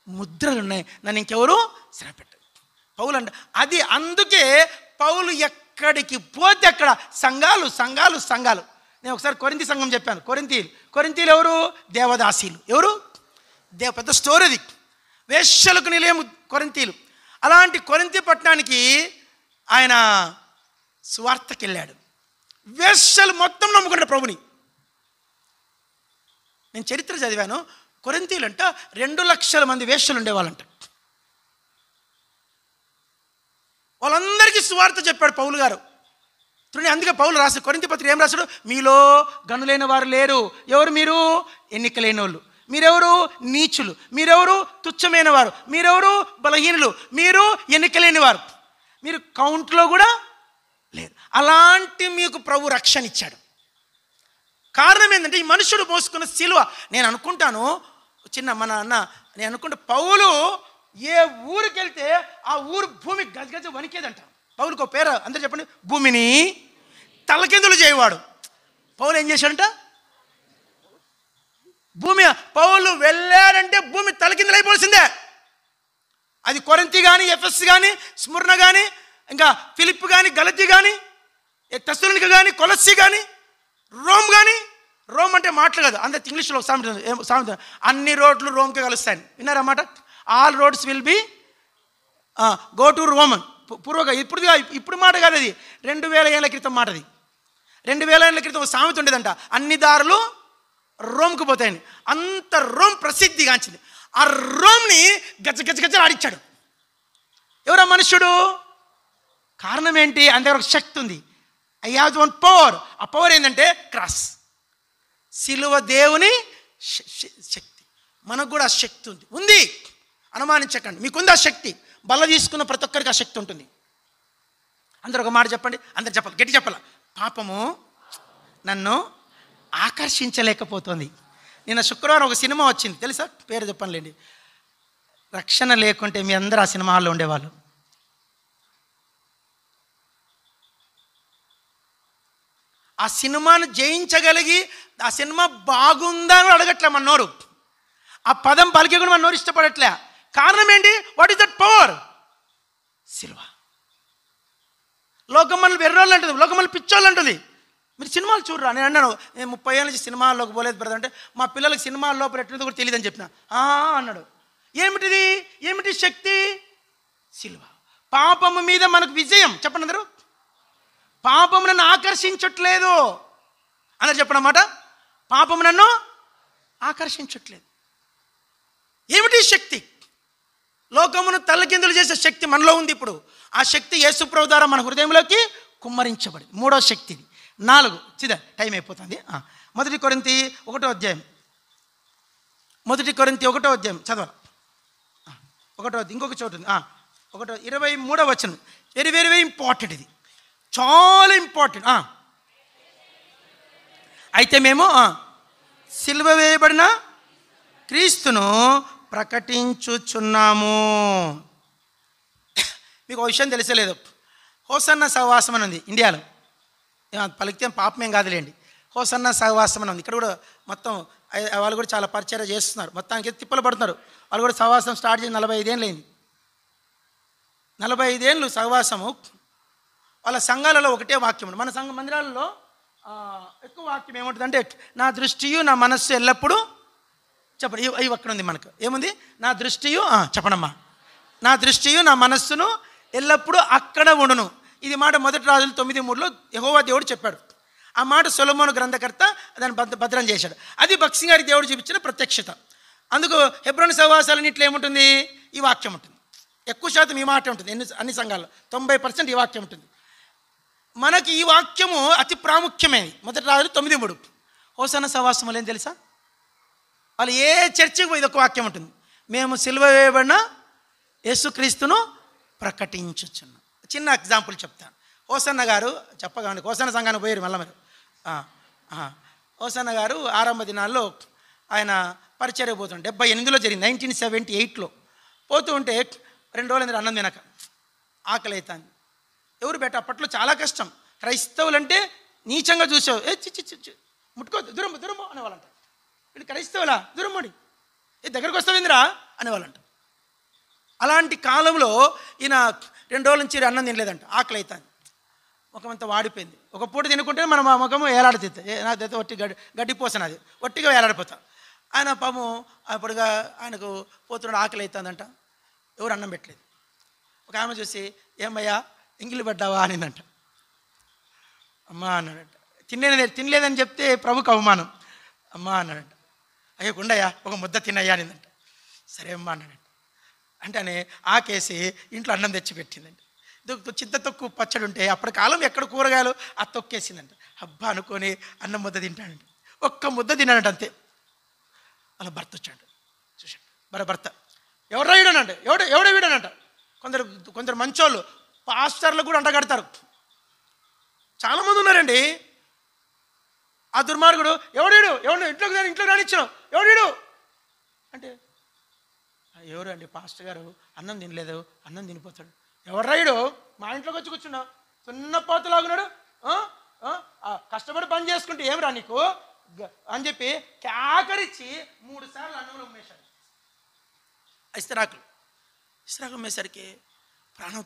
ముద్రలు ఉన్నాయి, నన్ను ఇంకెవరు శ్రమ పెట్టారు. పౌలు అంట అది. అందుకే పౌలు ఎక్కడికి పోతే అక్కడ సంఘాలు సంఘాలు సంఘాలు. నేను ఒకసారి కొరింథీ సంఘం చెప్పాను. కొరింథీలు ఎవరు? దేవదాసీలు. ఎవరు? పెద్ద స్టోరీ అది. వేశ్యలకు నిలయం కొరింథీలు. అలాంటి కొరింథీ పట్టణానికి ఆయన సువార్తకి వెళ్ళాడు. వేశ్యలు మొత్తం నమ్ముకున్నాడు ప్రభుని. నేను చరిత్ర చదివాను. కొరింథీలు అంట 2 లక్షల మంది వేశ్యలు ఉండేవాళ్ళంట. వాళ్ళందరికీ సువార్త చెప్పాడు పౌలు గారు. అందుకే పౌలు రాశాడు కొరింథీ పత్రిక. ఏం రాశాడు? మీలో గనులైన వారు లేరు. ఎవరు మీరు? ఎన్నికలైన వాళ్ళు. మీరెవరు? నీచులు. మీరెవరు? తుచ్చమైన వారు. మీరెవరు? బలహీనులు. మీరు ఎన్నికలేని వారు. మీరు కౌంట్లో కూడా లేదు. అలాంటి మీకు ప్రభు రక్షణ ఇచ్చాడు. కారణం ఏంటంటే ఈ మనుషుడు మోసుకున్న సిలువ. నేను అనుకుంటాను నేను అనుకుంటా పౌలు ఏ ఊరికి వెళ్తే ఆ ఊరు భూమి గజగజ వణికేదంట. పౌలుకు ఒక పేరు అందరూ చెప్పండి, భూమిని తలకిందులు చేయవాడు. పౌలు ఏం చేశాడంట? పౌలు వెళ్ళాడంటే భూమి తలకిందులు అయిపోవాల్సిందే. అది కొరింథీ కానీ, ఎఫెస్ కానీ, స్ముర్న కానీ, ఇంకా ఫిలిప్ కానీ, గలతీ కానీ, తెస్సలోనిక కానీ, కొలస్సీ కానీ, రోమ్ కానీ. రోమ్ అంటే మాటలు కాదు, అందరు ఇంగ్లీష్లో సామెత, అన్ని రోడ్లు రోమ్కి కలుస్తాయని విన్నారన్నమాట. All roads will be go to Roman. పూర్వగా ఇప్పుడు మాట కాదు, అది 2000 ఏళ్ళ క్రితం మాట. అది 2000 ఏళ్ళ క్రితం ఒక సామెత ఉండేదంట, అన్ని దారులు రోమ్కి పోతాయని. అంత రోమ్ ప్రసిద్ధిగాంచింది. ఆ రోమ్ని గజ గజ గజ ఆడిచ్చాడు. ఎవరా మనుష్యుడు? కారణం ఏంటి? అంత ఒక శక్తి ఉంది. I have one power. ఆ పవర్ ఏంటంటే క్రాస్, సిలువ. దేవుని శక్తి. మనకు కూడా ఆ శక్తి ఉంది. అనుమానించకండి, మీకుంది ఆ శక్తి. బల్ల తీసుకున్న ప్రతి ఒక్కరికి ఆ శక్తి ఉంటుంది. అందరు ఒక మాట చెప్పండి, అందరు చెప్పాలి, గట్టి చెప్పాల. పాపము నన్ను ఆకర్షించలేకపోతుంది. నిన్న శుక్రవారం ఒక సినిమా వచ్చింది, తెలుసా? పేరు చెప్పనులేండి. రక్షణ లేకుంటే మీ అందరూ ఆ సినిమా హాల్లో ఉండేవాళ్ళు. ఆ సినిమాను జయించగలిగి ఆ సినిమా బాగుందా అని అడగట్లే మన నోరు. ఆ పదం పలికే కూడా మన నోరు ఇష్టపడట్లే. కారణం ఏంటి? What is that power? సిలువ. లోకం మనల్ని వెర్రోళ్ళు అంటుంది, లోకం మనల్ని పిచ్చోళ్ళు అంటుంది. మీరు సినిమాలు చూడరా? నేను అన్నాను, నేను 30 ఏళ్ళ నుంచి సినిమాల్లోకి పోలేదు బ్రదర్ అంటే, మా పిల్లలకి సినిమాల లోపల ఎట్టినది కూడా తెలియదని చెప్పిన. అన్నాడు. ఏమిటిది? ఏమిటి శక్తి? సిలువ. పాపము మీద మనకు విజయం. చెప్పండి అందరూ. పాపము నన్ను ఆకర్షించట్లేదు. అందరు చెప్పనమాట. పాపము నన్ను ఆకర్షించట్లేదు. ఏమిటి శక్తి? లోకమును తల్లకిందులు చేసే శక్తి మనలో ఉంది. ఇప్పుడు ఆ శక్తి యేసు ప్రభు ద్వారా మన హృదయంలోకి కుమ్మరించబడింది. 3వ శక్తి. 4 టైం అయిపోతుంది. 1 కొరింథీ 1వ అధ్యాయం. 1 కొరింథీ 1వ అధ్యాయం చదవాలి. 1వ ఇంకొక చోటు ఉంది. 23వ వచనం. Very very very important. ఇది చాలా ఇంపార్టెంట్. అయితే మేము సిలువ వేయబడిన క్రీస్తును ప్రకటించుచున్నాము. మీకు ఒక విషయం తెలిసలేదు, హోసన్న సహవాసం అని ఉంది ఇండియాలో. పలికితే పాపమేం కాదులేండి. హోసన్న సహవాసం అని ఉంది. ఇక్కడ కూడా మొత్తం వాళ్ళు కూడా చాలా పరిచయం చేస్తున్నారు. మొత్తానికి తిప్పలు పడుతున్నారు. వాళ్ళు కూడా సహవాసం స్టార్ట్ చేసి 45 ఏళ్ళు అయింది. 45 ఏళ్ళు సహవాసము. వాళ్ళ సంఘాలలో ఒకటే వాక్యం ఉంది. మన సంఘ మందిరాలలో ఎక్కువ వాక్యం ఏముంటుందంటే, నా దృష్టియు నా మనస్సు ఎల్లప్పుడూ చెప్పండి. ఇవి అక్కడ ఉంది మనకు ఏముంది? నా దృష్టియు చెప్పనమ్మా, నా దృష్టియు నా మనస్సును ఎల్లప్పుడూ అక్కడ ఉండును. ఇది మాట మొదటి రాజులు 9:3 యెహోవా దేవుడు చెప్పాడు. ఆ మాట సొలొమోను గ్రంథకర్త దాన్ని భద్రం చేశాడు. అది భక్సింగ్ గారికి దేవుడు చూపించిన ప్రత్యక్షత. అందుకు హెబ్రోను సహవాసాలన్నింటిలో ఏముంటుంది? ఈ వాక్యం ఉంటుంది. ఎక్కువ శాతం ఈ మాట ఉంటుంది. అన్ని సంఘాల్లో 90% ఈ వాక్యం ఉంటుంది. మనకి ఈ వాక్యము అతి ప్రాముఖ్యమైనది. మొదటి రాజులు 9:3. హోసన్న సహవాసం వల్ల ఏం తెలుసా? వాళ్ళు ఏ చర్చికి పోయి ఒక వాక్యం ఉంటుంది, మేము సిలువ వేయబడిన యేసుక్రీస్తును ప్రకటించుచున్నాం. చిన్న ఎగ్జాంపుల్ చెప్తాను. హోసన్న గారు చెప్పగానే హోసన్న సంఘానికి పోయారు. మళ్ళీ మీరు హోసన్న గారు ఆరంభ దినాల్లో ఆయన పరిచర్య పోతుండే 78లో జరిగింది. 1978లో పోతూ ఉంటే 2 రోజులు అన్నం తినక ఆకలి అవుతుంది. ఎవరు బెట్ట అప్పట్లో చాలా కష్టం. క్రైస్తవులు అంటే నీచంగా చూసావు, ముట్టుకోవద్దు, దూరం దూరం అనేవాళ్ళంట. వీళ్ళు క్రైస్తవులా, దూరమ్మడి, దగ్గరకు వస్తావిందిరా అనేవాళ్ళంట. అలాంటి కాలంలో ఈయన 2 రోజుల నుంచి అన్నం తినలేదంట. ఆకలి అవుతుంది, ముఖమంతా వాడిపోయింది. ఒక పూట తినుకుంటే మనం ఆ ముఖము వేలాడుతుంది. నాదైతే ఒట్టి గడ్డిపోసాను, అది ఒట్టిగా వేలాడిపోతా. ఆయన పాము అప్పుడుగా ఆయనకు పోతున్నాడు, ఆకలి అవుతుందంట. ఎవరు అన్నం పెట్టలేదు. ఒక ఆమె చూసి, ఏమయ్యా ఎంగిలి పడ్డావా అనిందంట. అమ్మా అన్నాడంట. తినలేదని చెప్తే ప్రభుకు అవమానం. అమ్మా అన్నాడంట. అయ్యో గుండయ్యా ఒక ముద్ద తినయ్యా అనిందంట. సరే అమ్మా అన్నాడంట. అంటేనే ఆకేసి ఇంట్లో అన్నం తెచ్చి పెట్టిందంట. చింత తొక్కు పచ్చడి ఉంటే అప్పటి కాలం ఎక్కడ కూరగాయలు ఆ తొక్కేసిందంట. అబ్బా అనుకొని అన్నం ముద్ద తింటాడంట. ఒక్క ముద్ద తిన్నాడంట, అంతే. అలా భర్త వచ్చాడు, చూశాడు. భర్త ఎవడో వీడనంట, ఎవడో వీడనంట. కొందరు మంచోళ్ళు పాస్టర్లు కూడా అంటగడతారు. చాలామంది ఉన్నారండి. ఆ దుర్మార్గుడు ఎవడు ఇంట్లో రానిచ్చావు, ఎవడు అంటే, ఎవరు అండి? పాస్టర్ గారు అన్నం తినలేదు, అన్నం తినిపోతాడు. ఎవడ్రాయుడు? మా ఇంట్లోకి వచ్చి కూర్చున్నావు, సున్నపోతలాగున్నాడు, కష్టపడి పని చేసుకుంటే ఏమిరా నీకు అని చెప్పి కేకరించి 3 సార్లు అన్నంలో ఉమ్మేశాడు. ఇస్తరాకులు ఉమ్మేసరికి ప్రాణం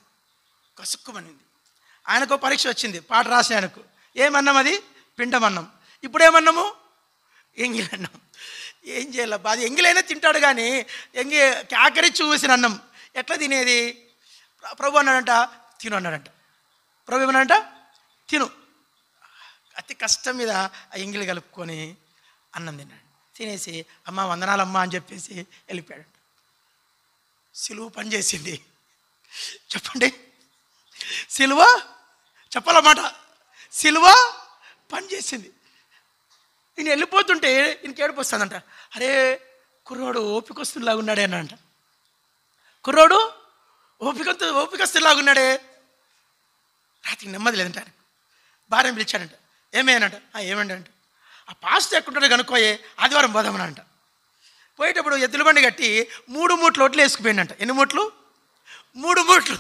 కసుక్కుమనింది. ఆయనకు పరీక్ష వచ్చింది, పాట రాసి ఆయనకు. ఏమన్నం అది? పిండమన్నం. ఇప్పుడేమన్నాము? ఎంగిలన్నం. ఏం చేయాలి? అది ఎంగిలైనా తింటాడు కానీ కేకరించి చూసిన అన్నం ఎట్లా తినేది? ప్రభు అన్నాడంట, తిను అన్నాడంట. ప్రభు ఏమన్నాడంట, తిను. అతి కష్టం మీద ఆ ఎంగిలి కలుపుకొని అన్నం తిన్నాడు. తినేసి అమ్మ వందనాలమ్మా అని చెప్పేసి వెళ్ళిపోయాడు. సిలువ పనిచేసింది. చెప్పండి, సిలువ చెప్పాలన్నమాట. సిలువ పనిచేసింది. ఈయన వెళ్ళిపోతుంటే ఈయనకి ఏడుపు వస్తుందంట. అరే కుర్రోడు ఓపికస్తులాగా ఉన్నాడే అనంట. కుర్రోడు ఓపికస్తులాగున్నాడే. రాత్రికి నెమ్మది లేదంట. భార్యను పిలిచాడంట. ఏమేనంట? ఏమండి అంటే, ఆ పాస్టర్ ఎక్కడుంటాడో కనుక్కోయే, ఆదివారం పోదామనంట. పోయేటప్పుడు ఎద్దుల బండి కట్టి 3 మూట్లు ఒట్లు వేసుకుపోయిందంట. ఎన్ని మూట్లు? 3 మూట్లు.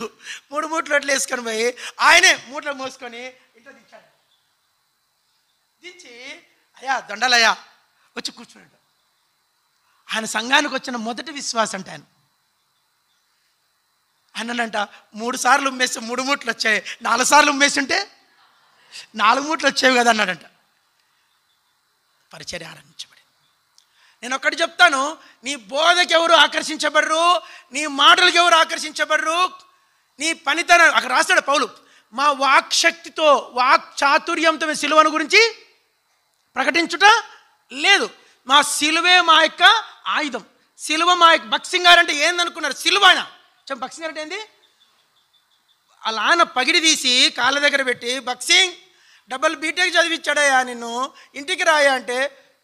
3 మూట్లు ఒట్లు వేసుకొని పోయి ఆయనే మూట్లో మోసుకొని ఇంట్లో దించాడు. దించి, అయ్యా దండాలయ్యా వచ్చి కూర్చున్నాడు. ఆయన సంఘానికి వచ్చిన మొదటి విశ్వాసం అంటే ఆయనంట 3 సార్లు ఉమ్మేస్తే 3 మూట్లు వచ్చాయి, 4 సార్లు ఉమ్మేస్తుంటే 4 మూట్లు వచ్చేవి కదా అన్నాడంట. పరిచర్య ఆరంభించబడి. నేను ఒక్కటి చెప్తాను, నీ బోధకి ఎవరు ఆకర్షించబడరు, నీ మాటలకు ఎవరు ఆకర్షించబడరు, నీ పనితనం. అక్కడ రాస్తాడు పౌలు, మా వాక్శక్తితో చాతుర్యంతో సిలువను గురించి ప్రకటించుట లేదు, మా సిలువే మా యొక్క ఆయుధం. సిలువ మా యొక్క. భక్సింగ్ గారు అంటే ఏందనుకున్నారు? సిలువ. ఆయన భక్సింగ్ గారు అంటే ఏంది? అలా ఆయన పగిడి తీసి కాళ్ళ దగ్గర పెట్టి, భక్సింగ్ డబల్ బీటెక్ చదివించాడయ్యా, నిన్ను ఇంటికి రాయా అంటే,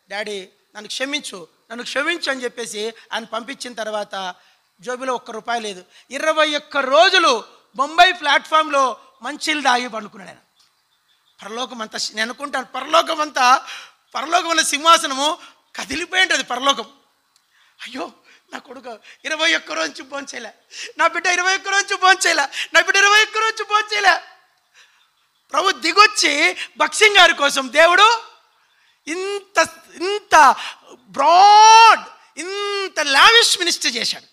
డాడీ నన్ను క్షమించు అని చెప్పేసి ఆయన పంపించిన తర్వాత జోబిలో ₹1 లేదు. 21 రోజులు బొంబాయి ప్లాట్ఫామ్లో మంచిలు దాగి పండుకున్నాడు ఆయన. పరలోకం అంతా, నేను అనుకుంటాను పరలోకం అంతా పరలోకంలో సింహాసనము కదిలిపోయి ఉంటుంది పరలోకం. అయ్యో నా కొడుకు 21 రోజు భోంచేయలే, నా బిడ్డ 21 రోజు భోంచేయలే, నా బిడ్డ 21 రోజు భోంచేయలే. ప్రభు దిగొచ్చి భక్సింగ్ గారి కోసం దేవుడు ఇంత ఇంత బ్రాడ్, ఇంత లావిష్ మినిస్టర్ చేశాడు.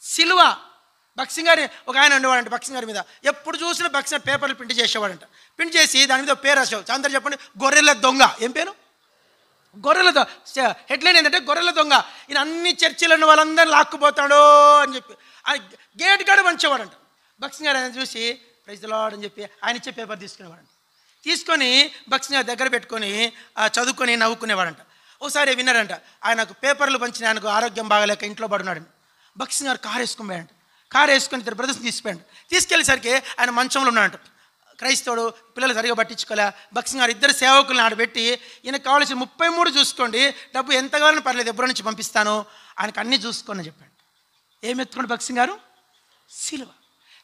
సిలువ భక్సింగ్ గారి ఒక ఆయన ఉండేవాడంట. భక్సింగ్ గారి మీద ఎప్పుడు చూసినా భక్సింగ్ పేపర్లు ప్రింట్ చేసేవాడంట. ప్రింట్ చేసి దాని మీద పేరు రాసేవాడు. అందరూ చెప్పండి, గొర్రెల దొంగ. ఏం పేరు? గొర్రెల దొంగ. హెడ్లైన్ ఏంటంటే గొర్రెల దొంగ. ఈయన అన్ని చర్చిలను వాళ్ళందరూ లాక్కుపోతాడు అని చెప్పి ఆ గేట్ కాడ మంచేవాడంట. భక్సింగ్ గారు ఆయన చూసి ప్రైజ్ ది లార్డ్ అని చెప్పి ఆయన ఇచ్చే పేపర్ తీసుకునేవాడంట. తీసుకొని భక్సింగ్ గారి దగ్గర పెట్టుకొని చదువుకొని నవ్వుకునేవాడంట. ఒకసారి విన్నారంట, ఆయనకు పేపర్లు పంచిన ఆయనకు ఆరోగ్యం బాగాలేక ఇంట్లో పడున్నాడు. భక్సింగ్ గారు కారు వేసుకుని పోయాడంట. కారు వేసుకొని ఇద్దరు బ్రదర్స్ని తీసుకుపోయాడు. తీసుకెళ్ళేసరికి ఆయన మంచంలో ఉన్నాడంట. క్రైస్తవుడు, పిల్లలు సరిగా పట్టించుకోలే. భక్సింగ్ గారు ఇద్దరు సేవకులను ఆడబెట్టి ఈయనకు కావాల్సిన 33 చూసుకోండి, డబ్బు ఎంత కావాలని పర్లేదు, ఎబ్బుల నుంచి పంపిస్తాను, ఆయనకు అన్నీ చూసుకోని చెప్పాడు. ఏం ఎత్తుకోండి భక్సింగ్ గారు? సిలువ.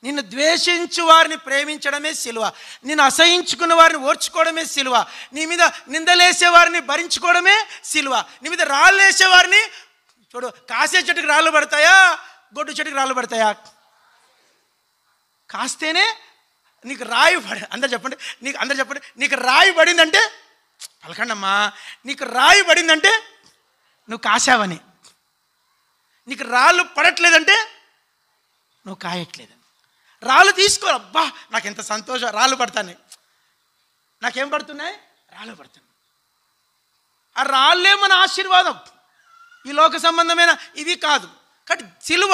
నిన్ను ద్వేషించు వారిని ప్రేమించడమే సిలువ. నిన్ను అసహించుకున్న వారిని ఓర్చుకోవడమే సిలువ. నీ మీద నిందలేసే వారిని భరించుకోవడమే సిలువ. నీ మీద రాళ్ళు వేసేవారిని చూడు. కాసే చెట్టుకి రాళ్ళు పడతాయా, గొడ్డు చెట్టుకి రాళ్ళు పడతాయా? కాస్తేనే నీకు రాయి పడి. అందరు చెప్పండి, నీకు రాయి పడిందంటే పలకండమ్మా, నీకు రాయి పడిందంటే నువ్వు కాసావని. నీకు రాళ్ళు పడట్లేదంటే నువ్వు కాయట్లేదని. రాళ్ళు తీసుకో. అబ్బా నాకు ఎంత సంతోషం, రాళ్ళు పడతాయి. నాకేం పడుతున్నాయి? రాళ్ళు పడుతున్నాయి. ఆ రాళ్ళే మన ఆశీర్వాదం. ఈ లోక సంబంధమైన ఇవి కాదు. కాబట్టి సిలువ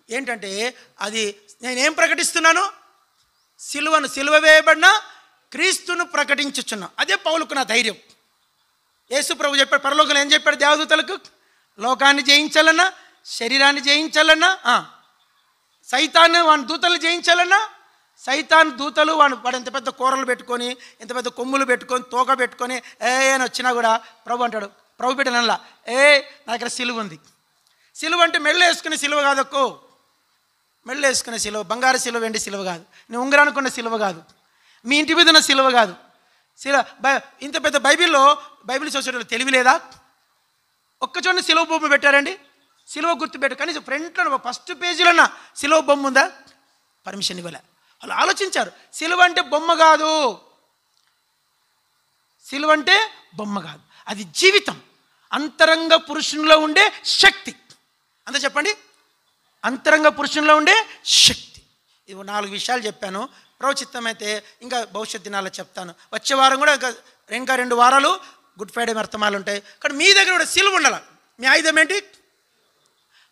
ఏంటంటే అది నేనేం ప్రకటిస్తున్నాను? సిలువ వేయబడిన క్రీస్తును ప్రకటించుచున్నా. అదే పౌలుకు నా ధైర్యం. యేసు ప్రభు చెప్పాడు, పరలోకంలో ఏం చెప్పాడు దేవదూతలకు? లోకాన్ని జయించాలన్నా, శరీరాన్ని జయించాలన్నా, సైతాన్ని వాని దూతలు జయించాలన్నా, సైతాన్ దూతలు వాడు ఎంత పెద్ద కూరలు పెట్టుకొని, ఎంత పెద్ద కొమ్ములు పెట్టుకొని, తోక పెట్టుకొని అని వచ్చినా కూడా ప్రభు అంటాడు, ప్రభు పెట్టనల్లా, నా దగ్గర సిలువ ఉంది. సిలువ అంటే మెళ్ళు వేసుకునే సిలువ కాదక్కో. మెళ్ళు వేసుకునే సిలువ, బంగారు సిలువ, వెండి సిలువ కాదు. నువ్వు ఉంగరానుకున్న సిలువ కాదు. మీ ఇంటి మీద ఉన్న సిలువ కాదు. ఇంత పెద్ద బైబిల్ సొసైటీలో తెలివి లేదా? ఒక్కచోట సిలువ బొమ్మ పెట్టారండి. సిలువ గుర్తు పెట్టు. కనీసం ఫ్రంట్లో ఫస్ట్ పేజీలోన్న సిలువ బొమ్మ ఉందా? పర్మిషన్ ఇవ్వలే. వాళ్ళు ఆలోచించారు. సిలువ అంటే బొమ్మ కాదు. సిలువ అంటే బొమ్మ కాదు, అది జీవితం. అంతరంగ పురుషునిలో ఉండే శక్తి. అంత చెప్పండి, అంతరంగ పురుషునిలో ఉండే శక్తి. ఇవి 4 విషయాలు చెప్పాను. ప్రవచిత్తమైతే ఇంకా భవిష్యత్ దినాల్లో చెప్తాను. వచ్చే వారం కూడా ఇంకా 2 వారాలు గుడ్ ఫ్రైడే వర్తమానాలు ఉంటాయి. కానీ మీ దగ్గర కూడా సిలువ ఉండాలి. మీ ఆయుధం ఏంటి?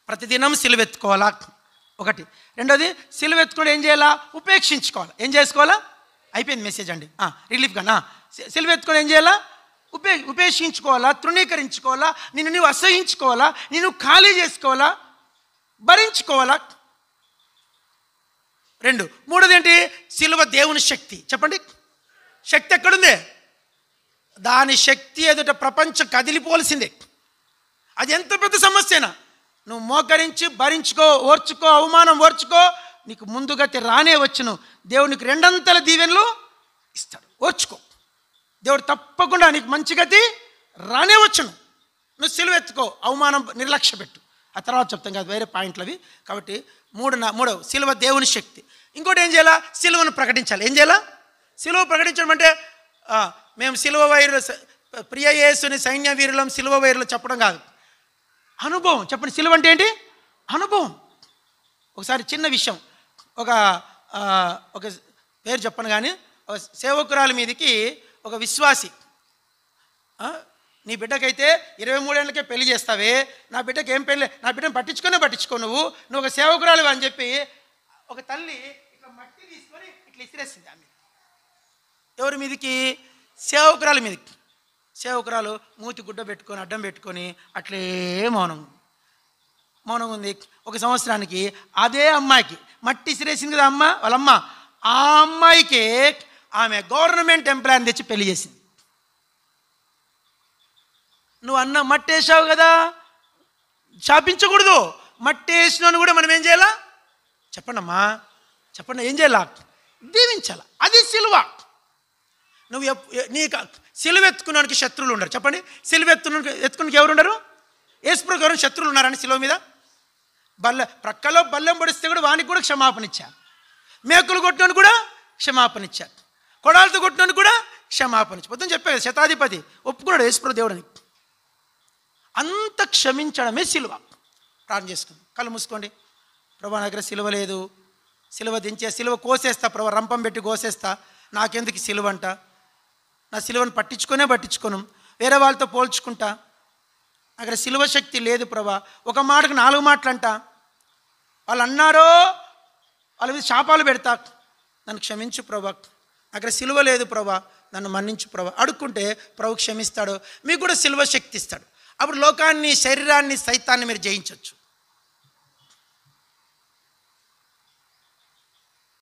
ప్రతిదినం సిలువ ఎత్తుకోవాలా, ఒకటి. రెండోది, సిలువ ఎత్తుకొని ఏం చేయాలా? ఉపేక్షించుకోవాలి. ఏం చేసుకోవాలా? అయిపోయింది మెసేజ్ అండి, రిలీఫ్గా. సిలువ ఎత్తుకొని ఏం చేయాలా? ఉపేక్షించుకోవాలా, తృణీకరించుకోవాలా, నిన్ను నువ్వు అసహించుకోవాలా, నిన్ను ఖాళీ చేసుకోవాలా, భరించుకోవాలా. 2. మూడోది ఏంటి? సిలువ దేవుని శక్తి. చెప్పండి, శక్తి ఎక్కడుంది? దాని శక్తి ఎదుట ప్రపంచం కదిలిపోవలసిందే. అది ఎంత పెద్ద సమస్యనా నువ్వు మోకరించి భరించుకో, ఓర్చుకో, అవమానం ఓర్చుకో, నీకు ముందుగతి రానే వచ్చును. దేవుడు నీకు 2 దీవెనలు ఇస్తాడు. ఓర్చుకో, దేవుడు తప్పకుండా నీకు మంచి గతి రానే వచ్చును. నువ్వు సిలువ ఎత్తుకో, అవమానం నిర్లక్ష్య పెట్టు. ఆ తర్వాత చెప్తాం కాదు, వేరే పాయింట్లు అవి. కాబట్టి మూడవ సిలువ దేవుని శక్తి. ఇంకోటి ఏం చేయాలా? సిలువను ప్రకటించాలి. ఏం చేయాలా? సిలువ ప్రకటించడం అంటే మేము సిలువ వైరులు, ప్రియ యేసుని సైన్య వీరులం, సిలువ వైరులు చెప్పడం కాదు. అనుభవం. చెప్పండి, సిలువ అంటే ఏంటి? అనుభవం. ఒకసారి చిన్న విషయం, ఒక పేరు చెప్పను కానీ, సేవకురాలి మీదకి ఒక విశ్వాసి, నీ బిడ్డకైతే 23 ఏళ్ళకే పెళ్లి చేస్తావే, నా బిడ్డకి ఏం పెళ్ళి, నా బిడ్డను పట్టించుకో నువ్వు ఒక సేవకురాలు అని చెప్పి ఒక తల్లి ఇట్లా మట్టి తీసుకొని ఇట్లా ఇసిరేసింది ఆమె. ఎవరి మీదకి? సేవకురాలి మీదకి. సేవకురాలు మూతి గుడ్డ పెట్టుకొని అడ్డం పెట్టుకొని అట్లే మౌనం ఉంది. 1 సంవత్సరానికి అదే అమ్మాయికి మట్టి ఇసిరేసింది కదా వాళ్ళమ్మ, ఆ అమ్మాయికి ఆమె గవర్నమెంట్ ఎంప్లాయీని తెచ్చి పెళ్లి చేసింది. నువ్వు అన్న మట్టి వేసావు కదా, శాపించకూడదు. మట్టి వేసినాను కూడా మనం ఏం చేయాలా? చెప్పండమ్మా, చెప్పండి, ఏం చేయాలా? దీవించాల. అది సిలువ. నువ్వు సిలువ ఎత్తుకున్నానికి శత్రువులు ఉండరు. చెప్పండి, సిలువ ఎత్తుకున్నానికి ఎవరు ఉండరు? యేసుప్రభువుకి ఎవరు శత్రువులు ఉన్నారని సిలువ మీద? ప్రక్కలో బల్లెం పొడిస్తే కూడా వానికి కూడా క్షమాపణ ఇచ్చా. మేకులు కొట్టినోని కూడా క్షమాపణ ఇచ్చా. కొడాలతో కొట్టినోని కూడా క్షమాపణ ఇచ్చా. పొద్దున చెప్పే శతాధిపతి ఒప్పుకున్నాడు యేసుప్రభు దేవుడని. అంత క్షమించడమే సిలువ. ప్రార్థన చేసుకుంది, కళ్ళు మూసుకోండి. ప్రభా నా దగ్గర సిలువ లేదు, సిలువ దించే, సిలువ కోసేస్తా ప్రభా, రంపం పెట్టి కోసేస్తా, నాకెందుకు సిలువ అంట, నా సిలువను పట్టించుకోను, వేరే వాళ్ళతో పోల్చుకుంటా, అక్కడ సిలువ శక్తి లేదు ప్రభా, ఒక మాటకు 4 మాటలు అంట, వాళ్ళు అన్నారో వాళ్ళ మీద శాపాలు పెడతా, నన్ను క్షమించు ప్రభా, అక్కడ సిలువ లేదు ప్రభా, నన్ను మన్నించు ప్రభా అడుక్కుంటే ప్రభు క్షమిస్తాడు, మీకు కూడా సిలువ శక్తి ఇస్తాడు. అప్పుడు లోకాన్ని, శరీరాన్ని, సైతాన్ని మీరు జయించవచ్చు.